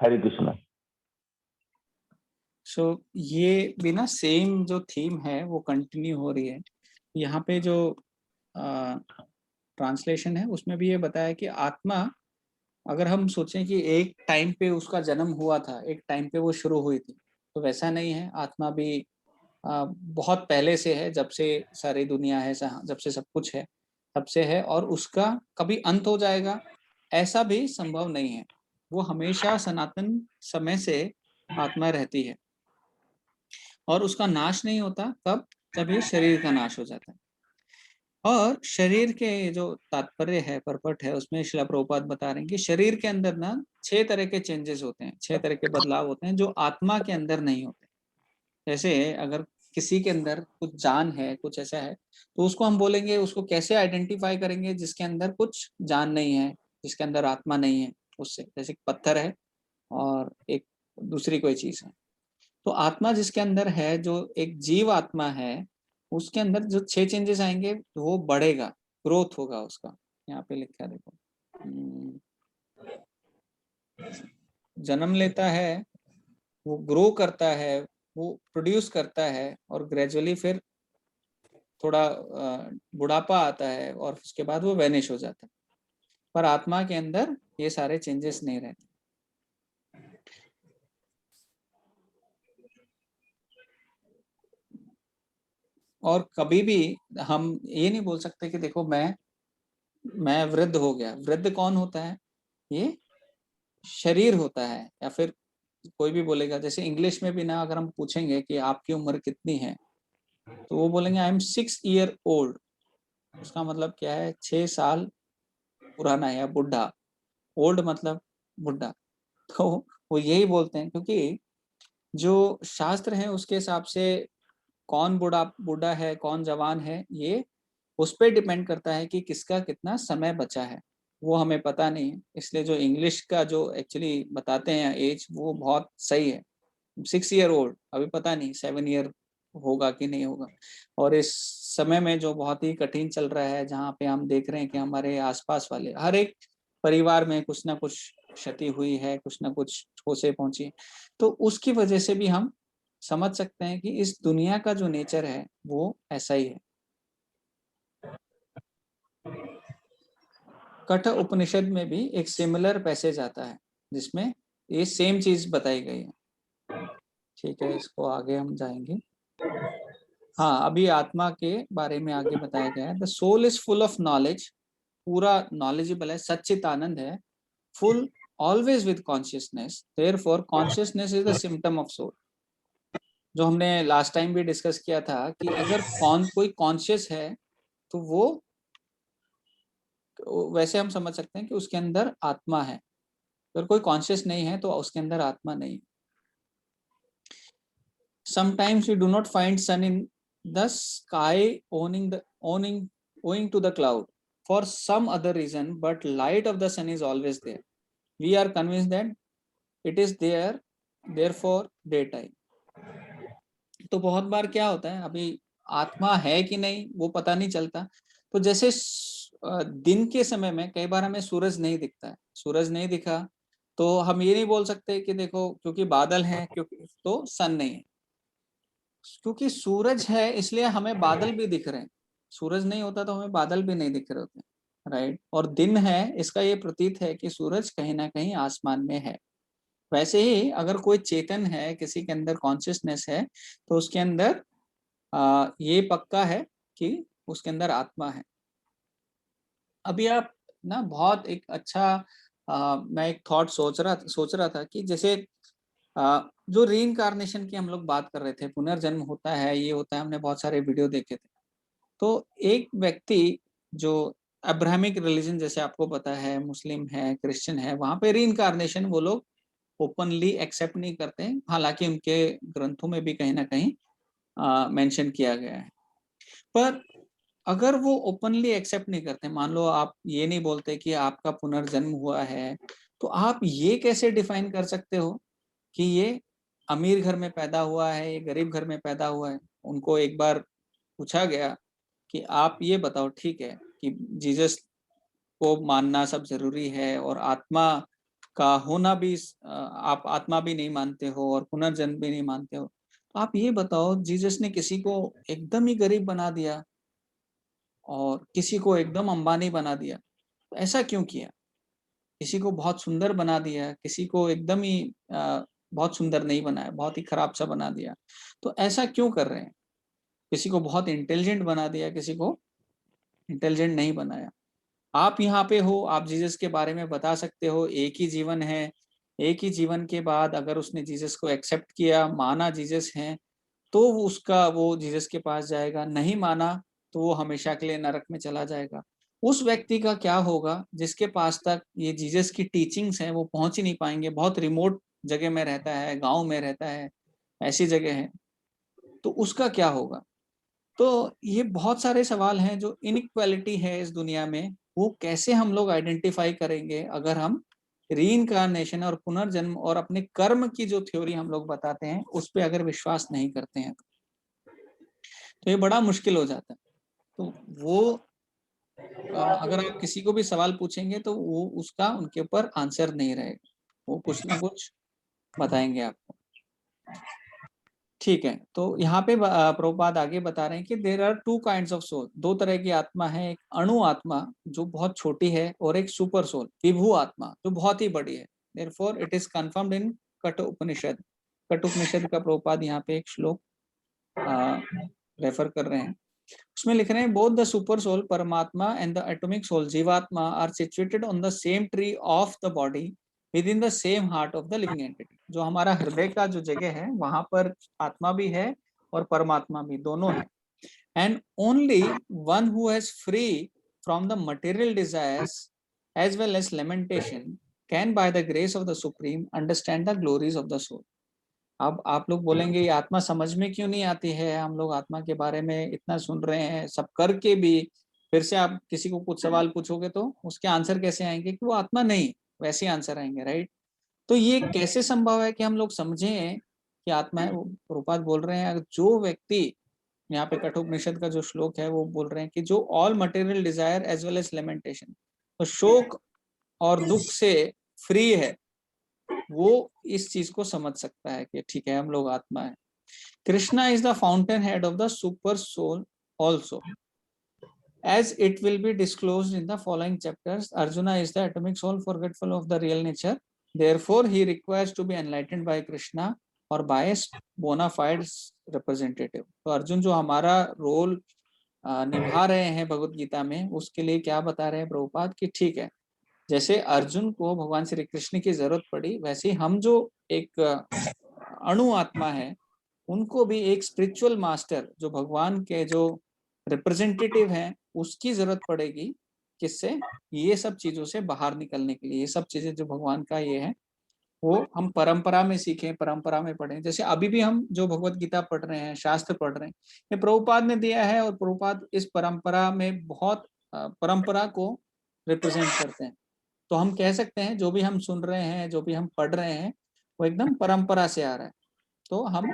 हरे कृष्णा। सो ये भी ना सेम जो थीम है वो कंटिन्यू हो रही है। यहाँ पे जो ट्रांसलेशन है उसमें भी ये बताया कि आत्मा, अगर हम सोचें कि एक टाइम पे उसका जन्म हुआ था, एक टाइम पे वो शुरू हुई थी, तो वैसा नहीं है। आत्मा भी बहुत पहले से है, जब से सारी दुनिया है, जब से सब कुछ है तब से है, और उसका कभी अंत हो जाएगा ऐसा भी संभव नहीं है। वो हमेशा सनातन समय से आत्मा रहती है और उसका नाश नहीं होता। कब? जब ये शरीर का नाश हो जाता है। और शरीर के जो तात्पर्य है, परपट है, उसमें श्रील प्रभुपाद बता रहे हैं कि शरीर के अंदर ना 6 तरह के चेंजेस होते हैं, 6 तरह के बदलाव होते हैं जो आत्मा के अंदर नहीं होते। जैसे अगर किसी के अंदर कुछ जान है, कुछ ऐसा है, तो उसको हम बोलेंगे, उसको कैसे आइडेंटिफाई करेंगे जिसके अंदर कुछ जान नहीं है, जिसके अंदर आत्मा नहीं है उससे। जैसे पत्थर है और एक दूसरी कोई चीज है, तो आत्मा जिसके अंदर है, जो एक जीव आत्मा है, उसके अंदर जो 6 चेंजेस आएंगे वो बढ़ेगा, ग्रोथ होगा उसका। यहाँ पे लिखा है देखो, जन्म लेता है, वो ग्रो करता है, वो प्रोड्यूस करता है, और ग्रेजुअली फिर थोड़ा बुढ़ापा आता है और उसके बाद वो वैनिश हो जाता है। पर आत्मा के अंदर ये सारे चेंजेस नहीं रहते। और कभी भी हम ये नहीं बोल सकते कि देखो मैं वृद्ध हो गया। वृद्ध कौन होता है? ये शरीर होता है। या फिर कोई भी बोलेगा, जैसे इंग्लिश में भी ना, अगर हम पूछेंगे कि आपकी उम्र कितनी है, तो वो बोलेंगे आई एम 6 ईयर ओल्ड। उसका मतलब क्या है? 6 साल पुराना या बुढ़ा। ओल्ड मतलब बुढ़ा। तो वो यही बोलते हैं, क्योंकि जो शास्त्र है उसके हिसाब से कौन बूढ़ा है, कौन जवान है, ये उस पर डिपेंड करता है कि किसका कितना समय बचा है, वो हमें पता नहीं है। इसलिए जो इंग्लिश का जो एक्चुअली बताते हैं एज, वो बहुत सही है। 6 ईयर ओल्ड, अभी पता नहीं 7 ईयर होगा कि नहीं होगा। और इस समय में जो बहुत ही कठिन चल रहा है, जहाँ पे हम देख रहे हैं कि हमारे आसपास वाले हर एक परिवार में कुछ ना कुछ क्षति हुई है, कुछ ना कुछ ठोसें पहुंची, तो उसकी वजह से भी हम समझ सकते हैं कि इस दुनिया का जो नेचर है वो ऐसा ही है। कठ उपनिषद में भी एक सिमिलर पैसेज आता है जिसमें ये सेम चीज बताई गई है। ठीक है, इसको आगे हम जाएंगे। हाँ, अभी आत्मा के बारे में आगे बताया गया है। The soul is full of knowledge, पूरा नॉलेजेबल है, सच्चित आनंद है, full always with consciousness, therefore consciousness is the symptom of soul. जो हमने लास्ट टाइम भी डिस्कस किया था कि अगर कोई कॉन्शियस है, तो वो वैसे हम समझ सकते हैं कि उसके अंदर आत्मा है। अगर कोई कॉन्शियस नहीं है तो उसके अंदर आत्मा नहीं। Sometimes we do not find sun in the sky owing to the cloud for some other reason, but light of the sun is always there. We are convinced that it is there, therefore daytime. तो बहुत बार क्या होता है, अभी आत्मा है कि नहीं वो पता नहीं चलता। तो जैसे दिन के समय में कई बार हमें सूरज नहीं दिखता है, सूरज नहीं दिखा तो हम ये नहीं बोल सकते कि देखो क्योंकि बादल है, क्योंकि तो सन नहीं है। क्योंकि सूरज है इसलिए हमें बादल भी दिख रहे हैं, सूरज नहीं होता तो हमें बादल भी नहीं दिख रहे होते, राइट। और दिन है, इसका ये प्रतीत है कि सूरज कहीं ना कहीं आसमान में है। वैसे ही अगर कोई चेतन है, किसी के अंदर कॉन्शियसनेस है, तो उसके अंदर ये पक्का है कि उसके अंदर आत्मा है। अभी आप ना बहुत एक अच्छा मैं एक थॉट सोच रहा था कि जैसे जो रीइंकार्नेशन की हम लोग बात कर रहे थे, पुनर्जन्म होता है, ये होता है, हमने बहुत सारे वीडियो देखे थे। तो एक व्यक्ति जो अब्राहमिक रिलीजन, जैसे आपको पता है, मुस्लिम है, क्रिश्चियन है, वहां पे रीइंकार्नेशन वो लोग ओपनली एक्सेप्ट नहीं करते हैं, हालांकि उनके ग्रंथों में भी कहीं ना कहीं मेंशन किया गया है। पर अगर वो ओपनली एक्सेप्ट नहीं करते, मान लो आप ये नहीं बोलते कि आपका पुनर्जन्म हुआ है, तो आप ये कैसे डिफाइन कर सकते हो कि ये अमीर घर में पैदा हुआ है, ये गरीब घर में पैदा हुआ है? उनको एक बार पूछा गया कि आप ये बताओ, ठीक है कि जीसस को मानना सब जरूरी है और आत्मा का होना भी, आप आत्मा भी नहीं मानते हो और पुनर्जन्म भी नहीं मानते हो, तो आप ये बताओ, जीसस ने किसी को एकदम ही गरीब बना दिया और किसी को एकदम अंबानी बना दिया, तो ऐसा क्यों किया? किसी को बहुत सुंदर बना दिया, किसी को एकदम ही बहुत सुंदर नहीं बनाया, बहुत ही खराब सा बना दिया, तो ऐसा क्यों कर रहे हैं? किसी को बहुत इंटेलिजेंट बना दिया, किसी को इंटेलिजेंट नहीं बनाया। आप यहाँ पे हो, आप जीसस के बारे में बता सकते हो, एक ही जीवन है, एक ही जीवन के बाद अगर उसने जीसस को एक्सेप्ट किया, माना जीसस है, तो उसका वो जीसस के पास जाएगा, नहीं माना तो वो हमेशा के लिए नरक में चला जाएगा। उस व्यक्ति का क्या होगा जिसके पास तक ये जीसस की टीचिंग्स हैं वो पहुंच ही नहीं पाएंगे, बहुत रिमोट जगह में रहता है, गांव में रहता है, ऐसी जगह है, तो उसका क्या होगा? तो ये बहुत सारे सवाल हैं जो इनइक्वालिटी है इस दुनिया में, वो कैसे हम लोग आइडेंटिफाई करेंगे अगर हम रीइंकार्नेशन और पुनर्जन्म और अपने कर्म की जो थ्योरी हम लोग बताते हैं उस पर अगर विश्वास नहीं करते हैं तो ये बड़ा मुश्किल हो जाता है। तो वो अगर आप किसी को भी सवाल पूछेंगे तो वो उसका उनके ऊपर आंसर नहीं रहेगा, वो कुछ ना कुछ बताएंगे आपको। ठीक है, तो यहाँ पे प्रभुपाद आगे बता रहे हैं कि there are two kinds of soul, दो तरह की आत्मा है, एक अणु आत्मा जो बहुत छोटी है और एक सुपर सोल विभू आत्मा जो बहुत ही बड़ी है। देयरफॉर इट इज कंफर्म्ड इन कठ उपनिषद। कठ उपनिषद का प्रभुपाद यहाँ पे एक श्लोक रेफर कर रहे हैं, उसमें लिख रहे हैं both the super soul Paramatma and the atomic soul jivatma are situated on the same tree of the body with in the same heart of the living entity. जो हमारा हृदय का जो जगह है वहां पर आत्मा भी है और परमात्मा भी, दोनों है। And only one who has free from the material desires as well as lamentation can by the grace of the supreme understand the glories of the soul. अब आप लोग बोलेंगे ये आत्मा समझ में क्यों नहीं आती है, हम लोग आत्मा के बारे में इतना सुन रहे हैं सब करके भी फिर से आप किसी को कुछ सवाल पूछोगे तो उसके आंसर कैसे आएंगे कि वो आत्मा नहीं, वैसे आंसर आएंगे, राइट? तो ये कैसे संभव है कि हम लोग समझें कि आत्मा है? वो प्रभुपाद बोल रहे हैं जो व्यक्ति, यहाँ पे कठोपनिषद का जो श्लोक है वो बोल रहे हैं कि जो all material desire as well as lamentation, तो शोक और दुख से फ्री है, वो इस चीज को समझ सकता है कि ठीक है हम लोग आत्मा है। Krishna is the fountain head of the super soul also as it will be disclosed in the following chapters. Arjuna is the atomic soul forgetful of the real nature, therefore he requires to be enlightened by Krishna or by a bona fide representative। तो अर्जुन जो हमारा रोल निभा रहे हैं भगवत गीता में उसके लिए क्या बता रहे हैं प्रभुपाद कि ठीक है जैसे अर्जुन को भगवान श्री कृष्ण की जरूरत पड़ी वैसे हम जो एक अणु आत्मा है उनको भी एक स्पिरिचुअल मास्टर जो भगवान के जो रिप्रेजेंटेटिव हैं उसकी जरूरत पड़ेगी। किससे? ये सब चीजों से बाहर निकलने के लिए। ये सब चीजें जो भगवान का ये है वो हम परंपरा में सीखें, परंपरा में पढ़ें। जैसे अभी भी हम जो भगवत गीता पढ़ रहे हैं, शास्त्र पढ़ रहे हैं, ये प्रभुपाद ने दिया है और प्रभुपाद इस परंपरा में बहुत परंपरा को रिप्रेजेंट करते हैं। तो हम कह सकते हैं जो भी हम सुन रहे हैं, जो भी हम पढ़ रहे हैं वो एकदम परंपरा से आ रहा है, तो हम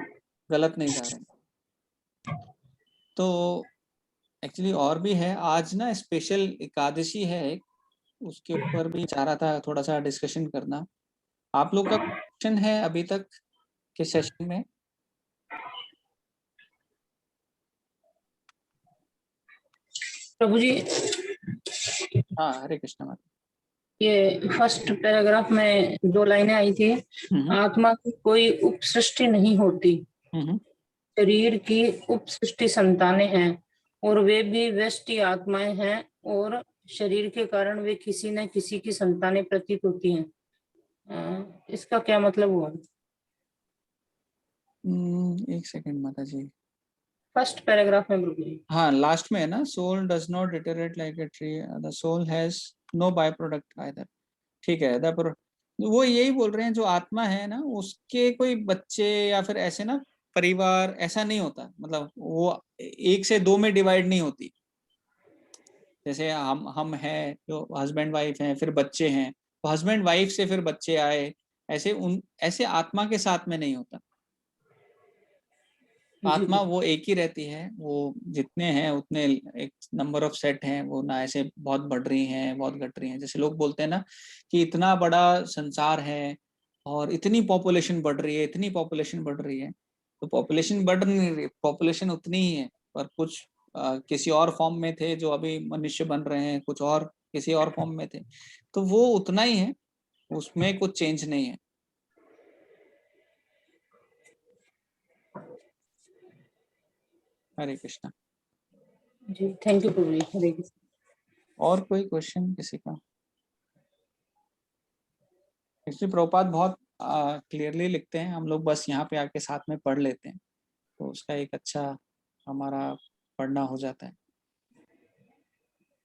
गलत नहीं जा रहे हैं। तो एक्चुअली और भी है, आज ना स्पेशल एकादशी है एक, उसके ऊपर भी चाह रहा था थोड़ा सा डिस्कशन करना। आप लोग का क्वेश्चन है अभी तक के सेशन में? प्रभु जी, हाँ हरे कृष्ण माता। ये फर्स्ट पैराग्राफ में 2 लाइनें आई थी, आत्मा की कोई उपसृष्टि नहीं होती, शरीर की उपसृष्टि संतानें हैं और वे भी व्यष्टि आत्माएं हैं और शरीर के कारण वे किसी न किसी की संतानें प्रतीत होती हैं। इसका क्या मतलब हुआ? एक सेकंड माता जी, फर्स्ट पैराग्राफ में प्रभु जी। हाँ लास्ट में है ना, soul does not deteriorate like a tree, the soul has no by product either. ठीक है, वो यही बोल रहे हैं जो आत्मा है ना उसके कोई बच्चे या फिर ऐसे ना परिवार ऐसा नहीं होता, मतलब वो 1 से 2 में डिवाइड नहीं होती। जैसे हम हैं जो हस्बैंड वाइफ हैं, फिर बच्चे हैं, तो हस्बैंड वाइफ से फिर बच्चे आए, ऐसे आत्मा के साथ में नहीं होता। आत्मा वो एक ही रहती है, वो जितने हैं उतने एक नंबर ऑफ सेट हैं, वो ना ऐसे बहुत बढ़ रही हैं बहुत घट रही हैं। जैसे लोग बोलते हैं ना कि इतना बड़ा संसार है और इतनी पॉपुलेशन बढ़ रही है, इतनी पॉपुलेशन बढ़ रही है, तो पॉपुलेशन बढ़ नहीं रही, पॉपुलेशन उतनी ही है, पर कुछ किसी और फॉर्म में थे जो अभी मनुष्य बन रहे हैं, कुछ और किसी और फॉर्म में थे, तो वो उतना ही है, उसमें कुछ चेंज नहीं है। हरे कृष्णा जी, थैंक यू प्रभु जी। हरे कृष्ण। और कोई क्वेश्चन किसी का? एक्चुअली प्रभुपाद बहुत क्लियरली लिखते हैं, हम लोग बस यहाँ पे आके साथ में पढ़ लेते हैं। तो उसका एक अच्छा हमारा पढ़ना हो जाता है।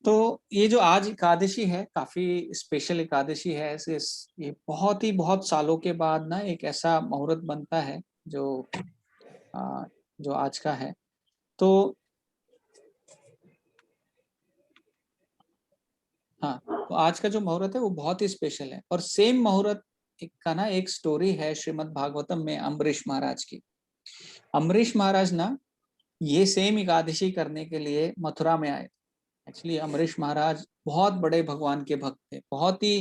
तो ये जो आज एकादशी है, काफी स्पेशल एकादशी है। ये बहुत सालों के बाद ना एक ऐसा मुहूर्त बनता है जो जो आज का है। तो हाँ, तो आज का जो मुहूर्त है वो बहुत ही स्पेशल है। और सेम मुहूर्त का ना एक स्टोरी है श्रीमद् भागवतम में अम्बरीश महाराज की। अम्बरीश महाराज ना ये सेम एकादशी करने के लिए मथुरा में आए। एक्चुअली अम्बरीश महाराज बहुत बड़े भगवान के भक्त थे। बहुत ही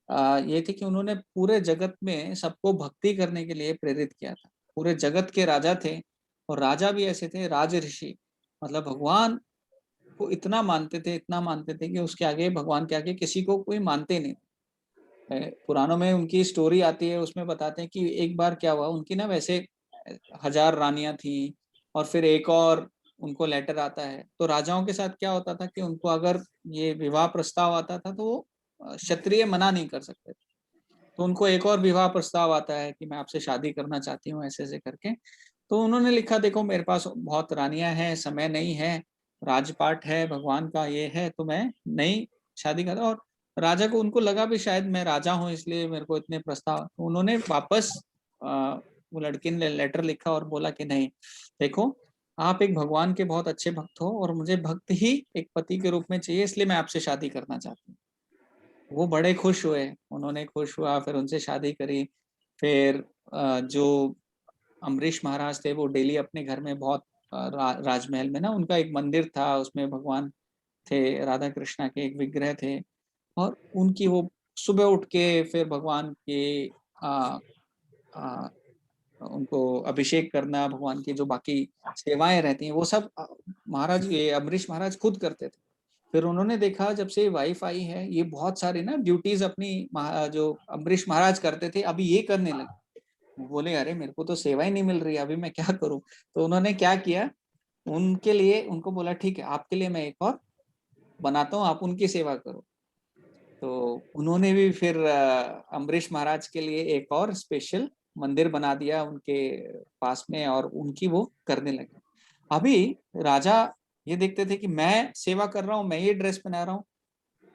ये थे कि उन्होंने पूरे जगत में सबको भक्ति करने के लिए प्रेरित किया था। पूरे जगत के राजा थे, और राजा भी ऐसे थे, राज ऋषि, मतलब भगवान को इतना मानते थे कि उसके आगे, भगवान के आगे किसी को कोई मानते नहीं। पुराणों में उनकी स्टोरी आती है, उसमें बताते हैं कि एक बार क्या हुआ, उनकी ना वैसे 1000 रानियां थी, और फिर एक और उनको लेटर आता है। तो राजाओं के साथ क्या होता था कि उनको अगर ये विवाह प्रस्ताव आता था तो वो क्षत्रिय मना नहीं कर सकते। तो उनको एक और विवाह प्रस्ताव आता है कि मैं आपसे शादी करना चाहती हूँ, ऐसे ऐसे करके। तो उन्होंने लिखा, देखो मेरे पास बहुत रानियां हैं, समय नहीं है, राजपाट है, भगवान का ये है, तो मैं नहीं शादी कर। और राजा को, उनको लगा भी शायद मैं राजा हूँ इसलिए मेरे को इतने प्रस्ताव। तो उन्होंने वापस वो लड़की ने लेटर लिखा और बोला कि नहीं, देखो आप एक भगवान के बहुत अच्छे भक्त हो, और मुझे भक्त ही एक पति के रूप में चाहिए, इसलिए मैं आपसे शादी करना चाहती हूँ। वो बड़े खुश हुए, उन्होंने खुश हुआ, फिर उनसे शादी करी। फिर जो अम्बरीश महाराज थे वो डेली अपने घर में बहुत राजमहल में ना उनका एक मंदिर था, उसमें भगवान थे, राधा कृष्णा के एक विग्रह थे। और उनकी वो सुबह उठ के फिर भगवान के आ, आ, उनको अभिषेक करना, भगवान की जो बाकी सेवाएं रहती हैं वो सब महाराज, ये अम्बरीश महाराज खुद करते थे। फिर उन्होंने देखा जब से वाइफ आई है, ये बहुत सारी ना ड्यूटीज अपनी जो अम्बरीश महाराज करते थे अभी ये करने लगे। बोले अरे मेरे को तो सेवा ही नहीं मिल रही, अभी मैं क्या करूं। तो उन्होंने क्या किया, उनके लिए उनको बोला ठीक है, आपके लिए मैं एक और बनाता हूँ, आप उनकी सेवा करो। तो उन्होंने भी फिर अम्बरीश महाराज के लिए एक और स्पेशल मंदिर बना दिया उनके पास में, और उनकी वो करने लगे। अभी राजा ये देखते थे कि मैं सेवा कर रहा हूँ, मैं ये ड्रेस पहना रहा हूँ,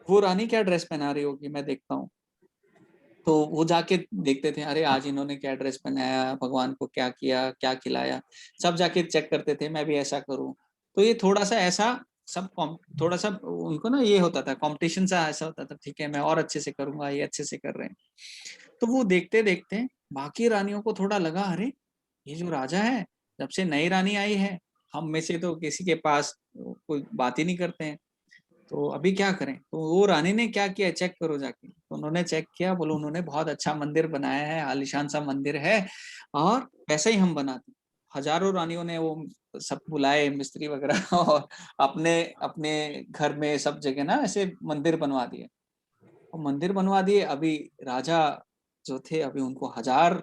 वो रानी क्या ड्रेस पहना रही होगी, मैं देखता हूँ। तो वो जाके देखते थे, अरे आज इन्होंने क्या ड्रेस पहनाया, भगवान को क्या किया, क्या खिलाया, सब जाके चेक करते थे, मैं भी ऐसा करूं। तो ये थोड़ा सा ऐसा सब थोड़ा सा उनको ना ये होता था, कंपटीशन सा ऐसा होता था, ठीक है मैं और अच्छे से करूंगा, ये अच्छे से कर रहे हैं। तो वो देखते देखते बाकी रानियों को थोड़ा लगा, अरे ये जो राजा है, जब से नई रानी आई है, हम में से तो किसी के पास कोई बात ही नहीं करते हैं, तो अभी क्या करें। तो वो रानी ने क्या किया, चेक करो जाके। तो उन्होंने चेक किया, बोलो उन्होंने बहुत अच्छा मंदिर बनाया है, आलीशान सा मंदिर है, और वैसा ही हम बनाते। हजारों रानियों ने वो सब बुलाए मिस्त्री वगैरह और अपने अपने घर में सब जगह ना ऐसे मंदिर बनवा दिए। और मंदिर बनवा दिए, अभी राजा जो थे, अभी उनको 1000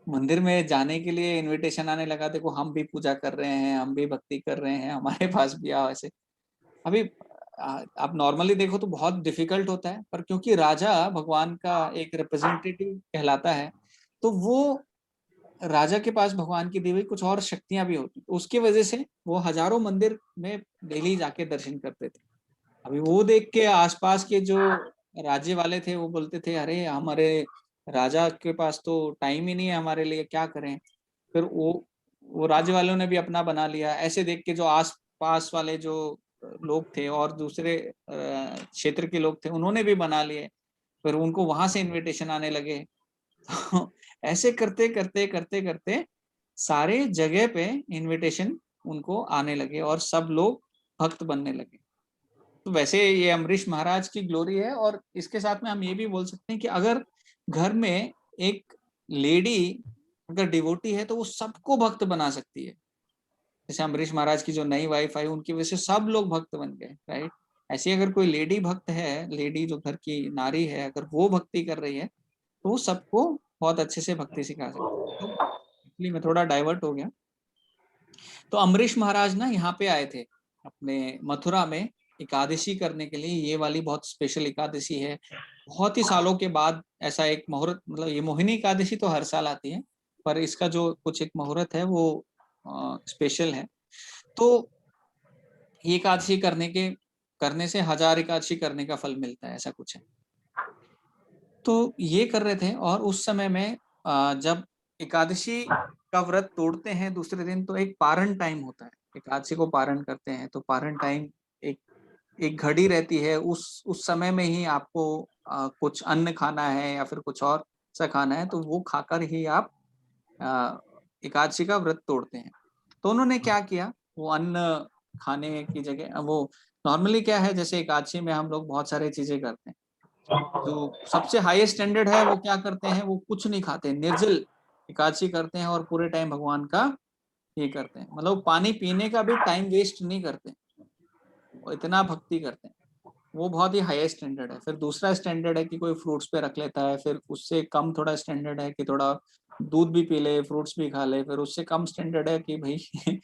मंदिर में जाने के लिए इनविटेशन आने लगा। देखो हम भी पूजा कर रहे हैं, हम भी भक्ति कर रहे हैं, हमारे पास भी आओ ऐसे। अभी आप नॉर्मली देखो तो बहुत डिफिकल्ट होता है, पर क्योंकि राजा भगवान का एक रिप्रेजेंटेटिव कहलाता है, तो वो राजा के पास भगवान की दी हुई कुछ और शक्तियां भी होती, तो उसकी वजह से वो हजारों मंदिर में डेली जाके दर्शन करते थे। अभी वो देख के आसपास के जो राज्य वाले थे वो बोलते थे, अरे हमारे राजा के पास तो टाइम ही नहीं है हमारे लिए, क्या करें। फिर वो राज्य वालों ने भी अपना बना लिया। ऐसे देख के जो आस पास वाले जो लोग थे और दूसरे क्षेत्र के लोग थे, उन्होंने भी बना लिए, फिर उनको वहां से इनविटेशन आने लगे। तो ऐसे करते करते करते करते सारे जगह पे इनविटेशन उनको आने लगे, और सब लोग भक्त बनने लगे। तो वैसे ये अम्बरीश महाराज की ग्लोरी है। और इसके साथ में हम ये भी बोल सकते हैं कि अगर घर में एक लेडी अगर डिवोटी है तो वो सबको भक्त बना सकती है। जैसे अम्बरीश महाराज की जो नई वाइफ आई, उनकी वजह से सब लोग भक्त बन गए, राइट। ऐसी अगर कोई लेडी भक्त है, लेडी जो घर की नारी है, अगर वो भक्ति कर रही है तो वो सबको बहुत अच्छे से भक्ति सिखा सकती है। तो इसलिए मैं थोड़ा डाइवर्ट हो गया। तो अम्बरीश महाराज ना यहाँ पे आए थे अपने मथुरा में एकादशी करने के लिए। ये वाली बहुत स्पेशल एकादशी है, बहुत ही सालों के बाद ऐसा एक मुहूर्त। मतलब ये मोहिनी एकादशी तो हर साल आती है, पर इसका जो कुछ एक मुहूर्त है वो स्पेशल है। तो एकादशी करने से 1000 एकादशी करने का फल मिलता है, ऐसा कुछ है। तो ये कर रहे थे, और उस समय में जब एकादशी का व्रत तोड़ते हैं दूसरे दिन, तो एक पारण टाइम होता है, एकादशी को पारण करते हैं, तो पारण टाइम एक घड़ी रहती है, उस समय में ही आपको कुछ अन्न खाना है या फिर कुछ और सा खाना है, तो वो खाकर ही आप एकादशी का व्रत तोड़ते हैं। तो उन्होंने क्या किया, वो अन्न खाने की जगह, वो नॉर्मली क्या है, जैसे एकादशी में हम लोग बहुत सारी चीजें करते हैं, जो सबसे हाईएस्ट स्टैंडर्ड है वो क्या करते हैं, वो कुछ नहीं खाते, निर्जल एकादशी करते हैं और पूरे टाइम भगवान का ये करते हैं, मतलब पानी पीने का भी टाइम वेस्ट नहीं करते, वो इतना भक्ति करते हैं, वो बहुत ही हाईएस्ट स्टैंडर्ड है। फिर दूसरा स्टैंडर्ड है कि कोई फ्रूट्स पे रख लेता है, फिर उससे कम थोड़ा स्टैंडर्ड है कि थोड़ा दूध भी पी ले, फ्रूट्स भी खा ले, फिर उससे कम स्टैंडर्ड है कि भाई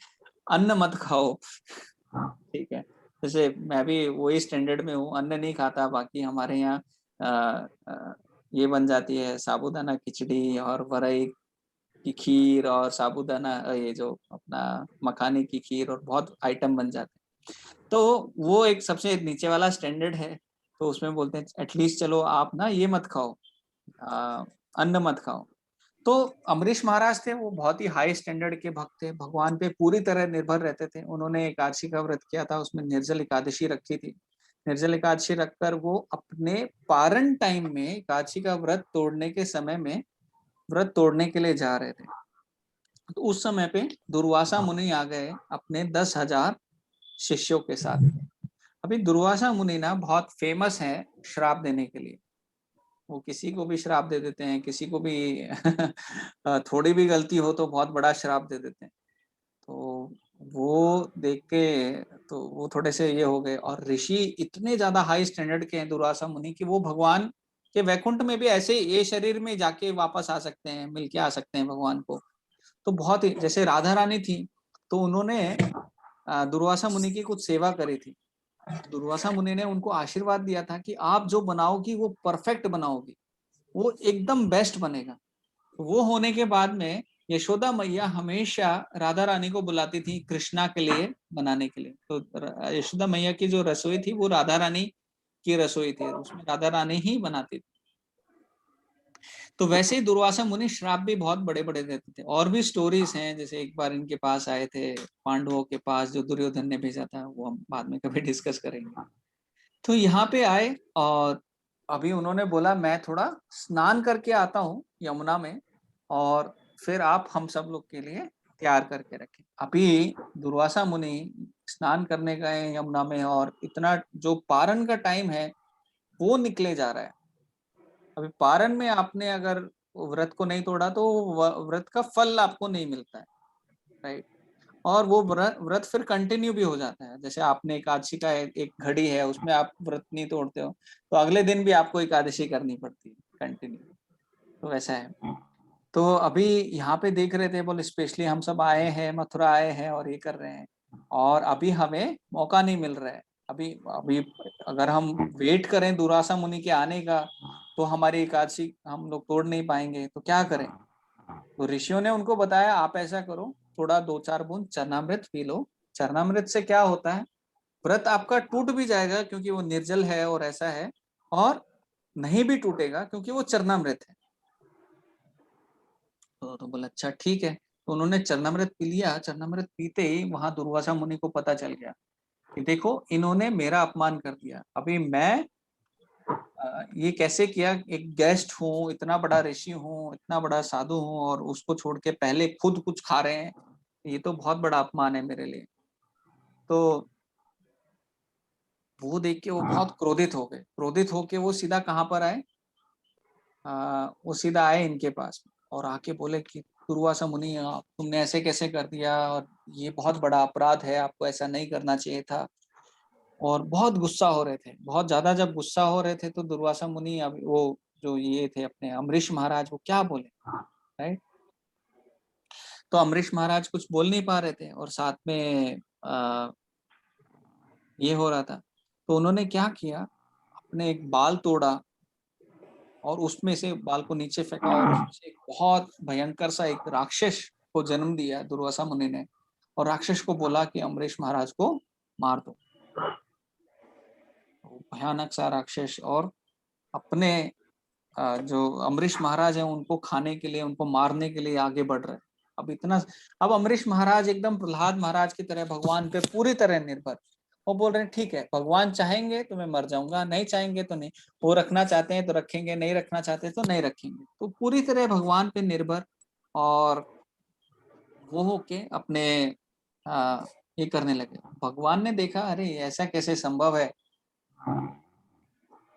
अन्न मत खाओ, ठीक है। जैसे मैं भी वही स्टैंडर्ड में हूँ, अन्न नहीं खाता, बाकी हमारे यहाँ ये बन जाती है साबूदाना खिचड़ी और वरई की खीर और साबूदाना ये जो अपना मखाने की खीर, और बहुत आइटम बन जाते हैं। तो वो एक सबसे नीचे वाला स्टैंडर्ड है, तो उसमें बोलते हैं एटलीस्ट चलो आप ना ये मत खाओ, अन्न मत खाओ। तो अम्बरीश महाराज थे, वो बहुत ही हाई स्टैंडर्ड के भक्त थे, भगवान पे पूरी तरह निर्भर रहते थे। उन्होंने एकादशी का व्रत किया था, उसमें निर्जल एकादशी रखी थी। निर्जल एकादशी रखकर वो अपने पारण टाइम में एकादशी का व्रत तोड़ने के समय में व्रत तोड़ने के लिए जा रहे थे। तो उस समय पे दुर्वासा मुनि आ गए अपने 10,000 शिष्यों के साथ। अभी दुर्वासा मुनि ना बहुत फेमस है श्राप देने के लिए, वो किसी को भी श्राप दे देते हैं, किसी को भी थोड़ी भी गलती हो तो बहुत बड़ा श्राप दे देते हैं। तो वो देख के तो वो थोड़े से ये हो गए, और ऋषि इतने ज्यादा हाई स्टैंडर्ड के हैं दुर्वासा मुनि कि वो भगवान के वैकुंठ में भी ऐसे ये शरीर में जाके वापस आ सकते हैं, मिलके आ सकते हैं भगवान को। तो बहुत ही, जैसे राधा रानी थी, तो उन्होंने दुर्वासा मुनि की कुछ सेवा करी थी। दुर्वासा मुनि ने उनको आशीर्वाद दिया था कि आप जो बनाओगी वो परफेक्ट बनाओगी, वो एकदम बेस्ट बनेगा। वो होने के बाद में यशोदा मैया हमेशा राधा रानी को बुलाती थी कृष्णा के लिए बनाने के लिए। तो यशोदा मैया की जो रसोई थी वो राधा रानी की रसोई थी, उसमें राधा रानी ही बनाती थी। तो वैसे ही दुर्वासा मुनि श्राप भी बहुत बड़े बड़े देते थे। और भी स्टोरीज हैं, जैसे एक बार इनके पास आए थे पांडवों के पास, जो दुर्योधन ने भेजा था, वो हम बाद में कभी डिस्कस करेंगे। तो यहाँ पे आए, और अभी उन्होंने बोला मैं थोड़ा स्नान करके आता हूँ यमुना में, और फिर आप हम सब लोग के लिए तैयार करके रखें। अभी दुर्वासा मुनि स्नान करने गए यमुना में, और इतना जो पारण का टाइम है वो निकले जा रहा है। अभी पारण में आपने अगर व्रत को नहीं तोड़ा तो व्रत का फल आपको नहीं मिलता है, राइट। और वो व्रत फिर कंटिन्यू भी हो जाता है। जैसे आपने एकादशी का एक घड़ी है, उसमें आप व्रत नहीं तोड़ते हो तो अगले दिन भी आपको एकादशी करनी पड़ती है कंटिन्यू, तो वैसा है। तो अभी यहाँ पे देख रहे थे, बोले स्पेशली हम सब आए हैं, मथुरा आए हैं और ये कर रहे हैं, और अभी हमें मौका नहीं मिल रहा है। अभी अभी अगर हम वेट करें दुर्वासा मुनि के आने का, तो हमारी एकादशी हम लोग तोड़ नहीं पाएंगे, तो क्या करें। तो ऋषियों ने उनको बताया आप ऐसा करो, थोड़ा 2-4 बूंद चरणामृत पी लो। चरणामृत से क्या होता है, व्रत आपका टूट भी जाएगा क्योंकि वो निर्जल है और ऐसा है, और नहीं भी टूटेगा क्योंकि वो चरणामृत है। तो बोला अच्छा ठीक है। तो उन्होंने चरणामृत पी लिया। चरणामृत पीते ही वहां दुर्वासा मुनि को पता चल गया कि देखो इन्होंने मेरा अपमान कर दिया। अभी मैं ये कैसे किया, एक गेस्ट हूँ, इतना बड़ा ऋषि हूँ, इतना बड़ा साधु हूँ, और उसको छोड़ के पहले खुद कुछ खा रहे हैं, ये तो बहुत बड़ा अपमान है मेरे लिए। तो वो देख के वो बहुत क्रोधित हो गए। क्रोधित होके वो सीधा कहाँ पर आए, वो सीधा आए इनके पास, और आके बोले कि दुर्वासा मुनि तुमने ऐसे कैसे कर दिया, और ये बहुत बड़ा अपराध है, आपको ऐसा नहीं करना चाहिए था। और बहुत गुस्सा हो रहे थे, बहुत ज्यादा जब गुस्सा हो रहे थे, तो दुर्वासा मुनि अब वो जो ये थे अपने अम्बरीश महाराज, वो क्या बोले, राइट। तो अम्बरीश महाराज कुछ बोल नहीं पा रहे थे, और साथ में ये हो रहा था। तो उन्होंने क्या किया, अपने एक बाल तोड़ा और उसमें से बाल को नीचे फेंका, और उसमें से एक बहुत भयंकर सा एक राक्षस को जन्म दिया दुर्वासा मुनि ने, और राक्षस को बोला कि अम्बरीश महाराज को मार दो। भयानक सा राक्षस, और अपने जो अम्बरीश महाराज हैं उनको खाने के लिए, उनको मारने के लिए आगे बढ़ रहे हैं। अब अम्बरीश महाराज एकदम प्रहलाद महाराज की तरह भगवान पे पूरी तरह निर्भर। वो बोल रहे हैं ठीक है, भगवान चाहेंगे तो मैं मर जाऊंगा, नहीं चाहेंगे तो नहीं। वो रखना चाहते हैं तो रखेंगे, नहीं रखना चाहते तो नहीं रखेंगे। तो पूरी तरह भगवान पे निर्भर, और वो होके अपने ये करने लगे। भगवान ने देखा, अरे ऐसा कैसे संभव है,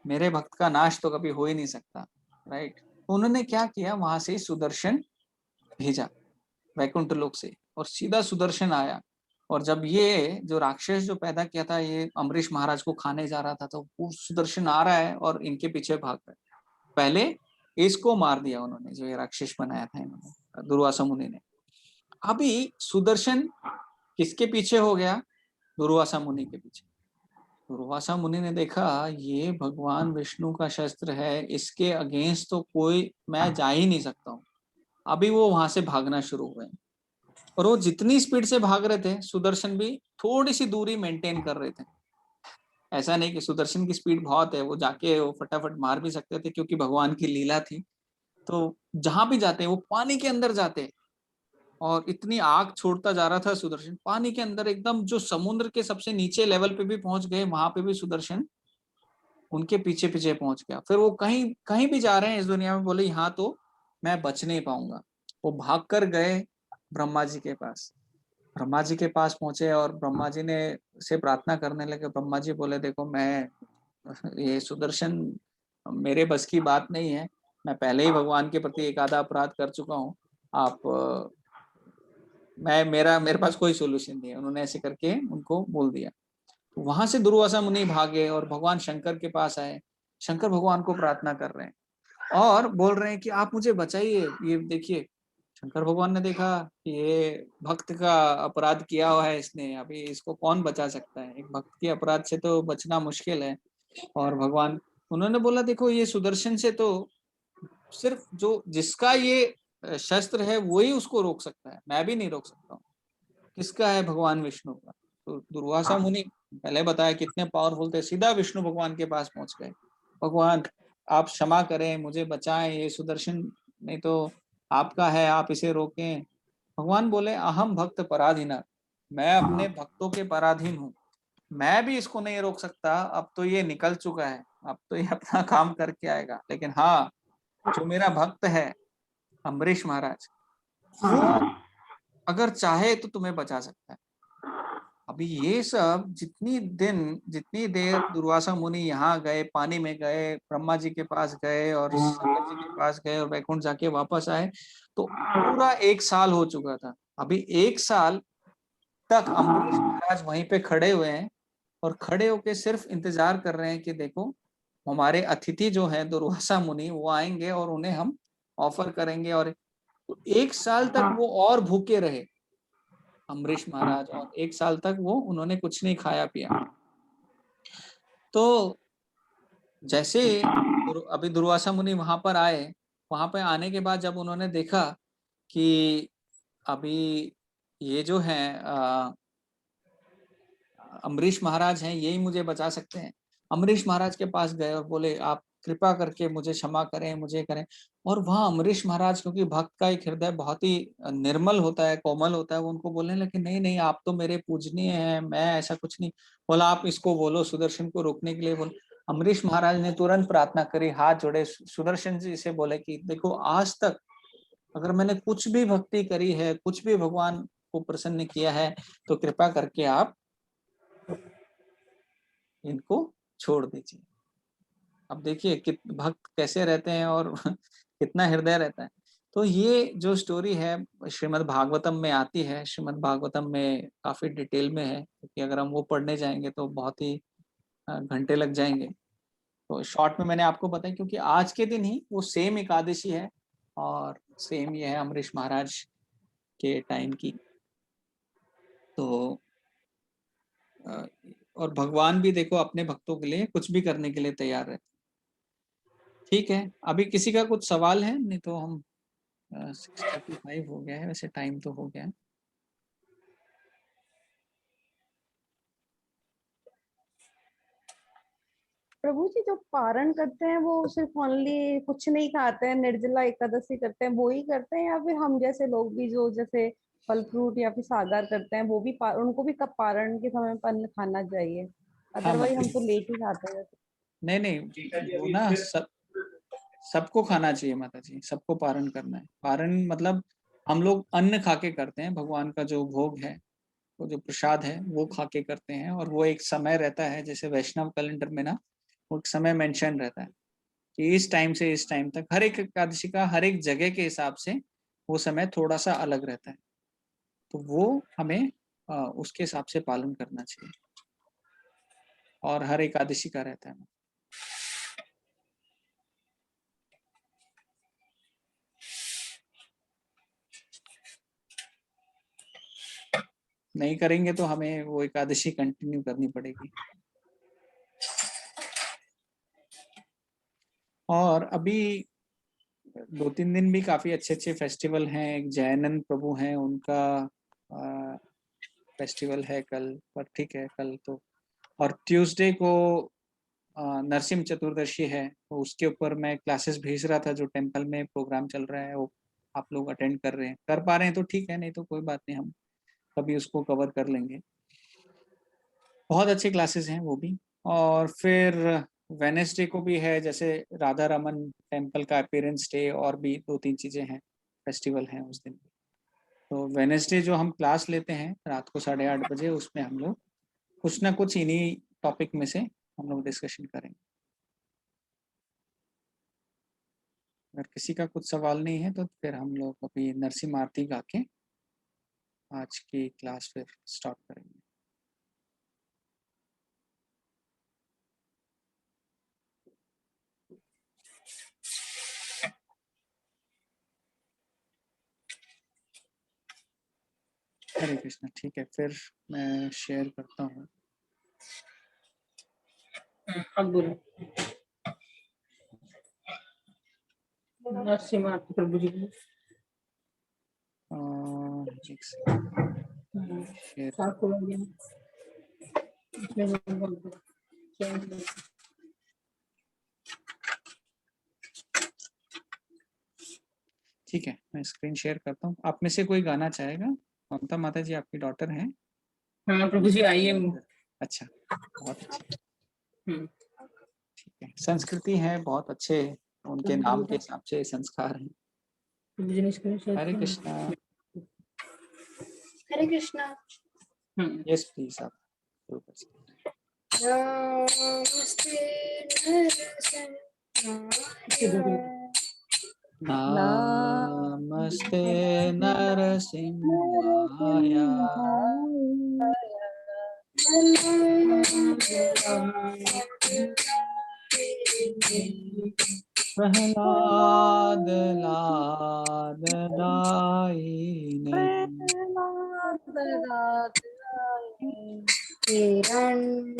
मेरे भक्त का नाश तो कभी हो ही नहीं सकता, राइट। तो उन्होंने क्या किया, वहां से सुदर्शन भेजा वैकुंठ लोक से, और सीधा सुदर्शन आया। और जब ये जो राक्षस जो पैदा किया था, ये अम्बरीश महाराज को खाने जा रहा था, तो वो सुदर्शन आ रहा है और इनके पीछे भाग रहा है। पहले इसको मार दिया उन्होंने, जो ये राक्षस बनाया था इन्होंने, दुर्वासा मुनि ने। अभी सुदर्शन किसके पीछे हो गया, दुर्वासा मुनि के पीछे। दुर्वासा मुनि ने देखा ये भगवान विष्णु का शस्त्र है, इसके अगेंस्ट तो कोई मैं जा ही नहीं सकता हूँ। अभी वो वहां से भागना शुरू हुए, और वो जितनी स्पीड से भाग रहे थे, सुदर्शन भी थोड़ी सी दूरी मेंटेन कर रहे थे। ऐसा नहीं कि सुदर्शन की स्पीड बहुत है, वो जाके वो फटाफट मार भी सकते थे, क्योंकि भगवान की लीला थी। तो जहां भी जाते वो पानी के अंदर जाते, और इतनी आग छोड़ता जा रहा था सुदर्शन पानी के अंदर, एकदम जो समुद्र के सबसे नीचे लेवल पे भी पहुंच गए, वहां पे भी सुदर्शन उनके पीछे पीछे पहुंच गया। फिर वो कहीं कहीं भी जा रहे हैं इस दुनिया में, बोले यहाँ तो मैं बच नहीं पाऊंगा। वो भाग कर गए ब्रह्मा जी के पास। ब्रह्मा जी के पास पहुंचे, और ब्रह्मा जी ने से प्रार्थना करने लगे। ब्रह्मा जी बोले देखो, मैं ये सुदर्शन मेरे बस की बात नहीं है, मैं पहले ही भगवान के प्रति एक आधा अपराध कर चुका हूँ। आप मेरे पास कोई सोल्यूशन नहीं है। उन्होंने ऐसे करके उनको बोल दिया। वहां से दुर्वासा मुनि भागे और भगवान शंकर के पास आए। शंकर भगवान को प्रार्थना कर रहे हैं और बोल रहे हैं कि आप मुझे बचाइए। ये देखिए, शंकर भगवान ने देखा कि ये भक्त का अपराध किया हुआ है इसने, अभी इसको कौन बचा सकता है, एक भक्त के अपराध से तो बचना मुश्किल है। और भगवान उन्होंने बोला देखो, ये सुदर्शन से तो सिर्फ जो जिसका ये शस्त्र है वही उसको रोक सकता है, मैं भी नहीं रोक सकता हूँ। किसका है, भगवान विष्णु का। तो दुर्वासा मुनि पहले बताया कितने पावरफुल थे, सीधा विष्णु भगवान के पास पहुंच गए। भगवान आप क्षमा करें, मुझे बचाएं, ये सुदर्शन नहीं तो आपका है, आप इसे रोकें। भगवान बोले अहम भक्त पराधीना, मैं अपने भक्तों के पराधीन हूँ, मैं भी इसको नहीं रोक सकता। अब तो ये निकल चुका है, अब तो ये अपना काम करके आएगा। लेकिन हाँ, जो मेरा भक्त है अम्बरीश महाराज, वो अगर चाहे तो तुम्हें बचा सकता है। अभी ये सब जितनी देर दुर्वासा मुनि यहाँ गए, पानी में गए, ब्रह्मा जी के पास गए और शंकर जी के पास गए और वैकुंठ जाके वापस आए, तो पूरा 1 साल हो चुका था। अभी 1 साल तक अम्बरीश महाराज वहीं पे खड़े हुए हैं, और खड़े होके सिर्फ इंतजार कर रहे हैं कि देखो हमारे अतिथि जो है दुर्वासा मुनि, वो आएंगे और उन्हें हम ऑफर करेंगे। और तो 1 साल तक वो और भूखे रहे अम्बरीश महाराज, और 1 साल तक वो उन्होंने कुछ नहीं खाया पिया। तो जैसे अभी दुर्वासा मुनि वहां पर आए, वहां पर आने के बाद जब उन्होंने देखा कि अभी ये जो है अम्बरीश महाराज हैं, यही मुझे बचा सकते हैं। अम्बरीश महाराज के पास गए और बोले आप कृपा करके मुझे क्षमा करें, मुझे करें। और वहाँ अम्बरीश महाराज, क्योंकि भक्त का एक हृदय बहुत ही निर्मल होता है, कोमल होता है, वो उनको बोलने लगे नहीं नहीं, आप तो मेरे पूजनीय हैं, मैं ऐसा कुछ नहीं। बोला आप इसको बोलो, सुदर्शन को रोकने के लिए बोलो। अम्बरीश महाराज ने तुरंत प्रार्थना करी, हाथ जोड़े, सुदर्शन जी से बोले कि देखो, आज तक अगर मैंने कुछ भी भक्ति करी है, कुछ भी भगवान को प्रसन्न किया है, तो कृपा करके आप इनको छोड़ दीजिए। अब देखिए कि भक्त कैसे रहते हैं और कितना हृदय रहता है। तो ये जो स्टोरी है श्रीमद् भागवतम में आती है, श्रीमद् भागवतम में काफी डिटेल में है, क्योंकि अगर हम वो पढ़ने जाएंगे तो बहुत ही घंटे लग जाएंगे। तो शॉर्ट में मैंने आपको बताया, क्योंकि आज के दिन ही वो सेम एकादशी है, और सेम ये है अम्बरीश महाराज के टाइम की। तो और भगवान भी देखो अपने भक्तों के लिए कुछ भी करने के लिए तैयार रहते। ठीक है, अभी किसी का कुछ सवाल है, नहीं तो हम 6:35 हो गया है, वैसे टाइम तो हो गया है। प्रभु जी, जो पारण करते हैं वो सिर्फ ओनली कुछ नहीं खाते हैं, निर्जला एकादशी करते हैं, वो ही करते हैं, या फिर हम जैसे लोग भी जो जैसे फल फ्रूट या फिर सागर करते हैं वो भी उनको भी कब पारण के समय पर अन्न खाना चाहिए? हाँ अदरवाइज हम मतलब तो लेट ही खाते हैं। नहीं वो ना सबको खाना चाहिए माता जी, सबको पारण करना है। पारण मतलब हम लोग अन्न खा के करते हैं, भगवान का जो भोग है, वो जो प्रसाद है वो खा के करते हैं, और वो एक समय रहता है, जैसे वैष्णव कैलेंडर में ना वो एक समय मेंशन रहता है कि इस टाइम से इस टाइम तक, हर एक एकादशी का हर एक जगह के हिसाब से वो समय थोड़ा सा अलग रहता है, तो वो हमें उसके हिसाब से पालन करना चाहिए, और हर एकादशी का रहता है। नहीं करेंगे तो हमें वो एकादशी कंटिन्यू करनी पड़ेगी। और अभी 2-3 दिन भी काफी अच्छे फेस्टिवल हैं। एक जैनन प्रभु हैं, उनका फेस्टिवल है कल, पर ठीक है कल तो। और ट्यूसडे को नरसिंह चतुर्दशी है, तो उसके ऊपर मैं क्लासेस भेज रहा था, जो टेम्पल में प्रोग्राम चल रहा है वो आप लोग अटेंड कर रहे हैं, कर पा रहे हैं तो ठीक है, नहीं तो कोई बात नहीं, हम कभी उसको कवर कर लेंगे। बहुत अच्छे क्लासेस हैं वो भी। और फिर वेनेसडे को भी है, जैसे राधा रमन टेम्पल का अपीयरेंस डे, और भी 2-3 चीजें हैं, फेस्टिवल हैं उस दिन भी। तो वेनेसडे जो हम क्लास लेते हैं रात को 8:30 बजे, उसमें हम लोग कुछ ना कुछ इन्हीं टॉपिक में से हम लोग डिस्कशन करेंगे। अगर किसी का कुछ सवाल नहीं है तो फिर हम लोग अभी नरसिंह आरती गा के आज की क्लास फिर स्टार्ट करेंगे। हरे कृष्णा। ठीक है, फिर मैं शेयर करता हूँ। अब बोलो। नरसिंह आरती प्रभु जी की। एक सेकंड शेयर। ठीक है, मैं स्क्रीन शेयर करता हूँ। आप में से कोई गाना चाहेगा? ममता माता जी आपकी डॉटर हैं? हाँ प्रभु जी, आइए। अच्छा, बहुत अच्छा। ठीक है, संस्कृति है, बहुत अच्छे, उनके नाम के हिसाब से संस्कार हैं। हरे कृष्णा। हरे कृष्णा। यस प्लीज, आप शुरू कर सकते हैं। नमस्ते नरसिंहाय। प्रहलाद लाद दायिने। हिरण्याकाशीपूर्वक्षय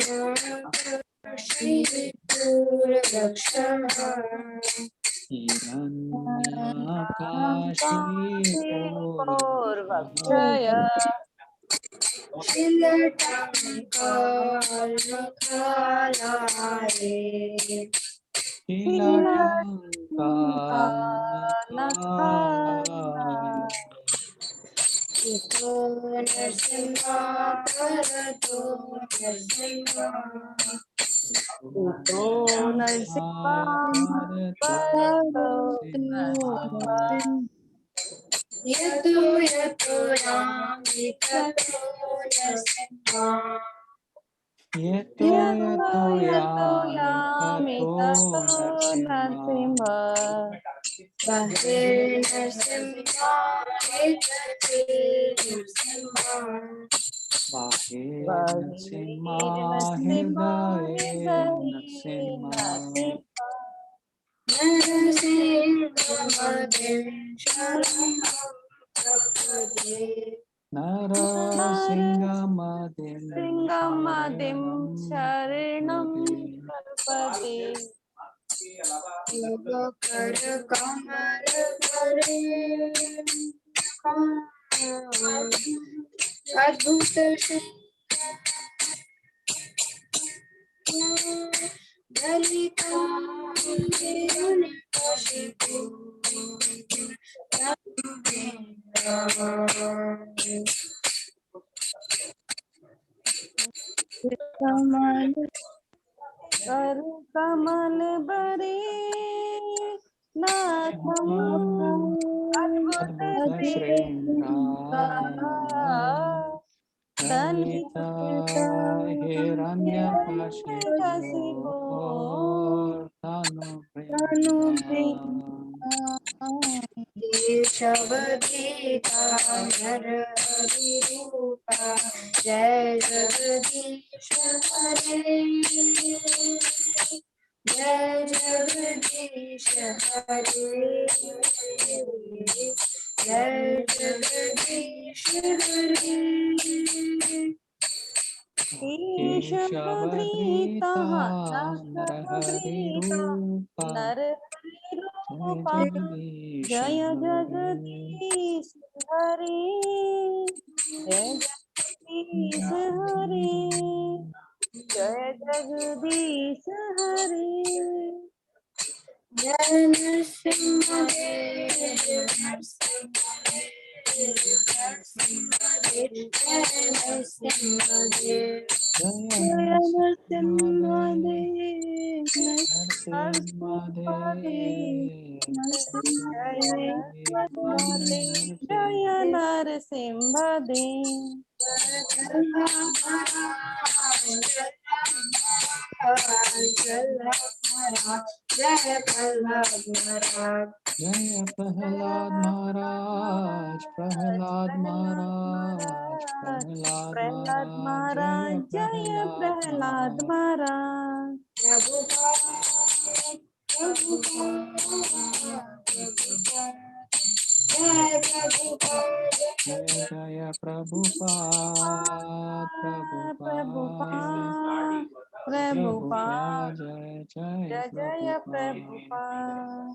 यतो यतो यामि ततो नरसिंहा। यतो यतो यामि ततो नरसिंहा। हे नरसिंहा हे नरसिंहा। बाहे नरसिंहा हृदये नरसिंहा। नरसिंहमदिं शरणं प्रपदे। योगकर कमल करे अद्भुत दलिता कमल कर कमल बरे नाथ अद्भुत श्रृंगार दलिता हिरण्यकशिपो तनु केशवधीता नरहरिरूपा जय जगदीश हरे जय जगदीश हरे जय जगदीश हरे केशवधृता नरहरिरूपा नरहरिरूपा जय जगदीश हरे जय जगदीश हरे जय जगदीश हरे जय नरसिंहदेव जय नरसिंहदेव जय नरसिंहदेव जय नरसिंहदेव जय नरसिंहदेव जय प्रहलाद महाराज जय प्रहलाद महाराज प्रहलाद महाराज प्रहलाद महाराज जय प्रहलाद महाराज जय प्रभुपाद जय प्रभुपाद प्रभुपाद जय जय जय प्रभुपाद।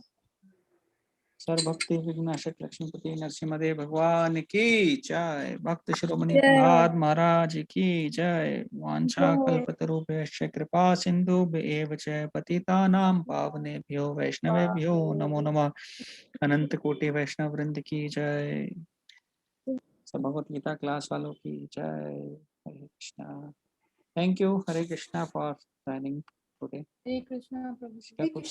सर्वभक्ति विघ्नाशक लक्ष्मीपति नरसिंहदेव भगवान की जय। भक्त शिरोमणि प्रहलाद महाराज की जय। वांछा कल्पतरुभ्यश्च कृपा सिन्धुभ्येव च पतितानां पावनेभ्यो वैष्णवेभ्यो नमो नमः। अनंत कोटि वैष्णव वृंद की जय। सब भगवत गीता क्लास वालों की जय। Hare Krishna. Thank you Hare Krishna for joining today. Hare Krishna Prabhu. इसका कुछ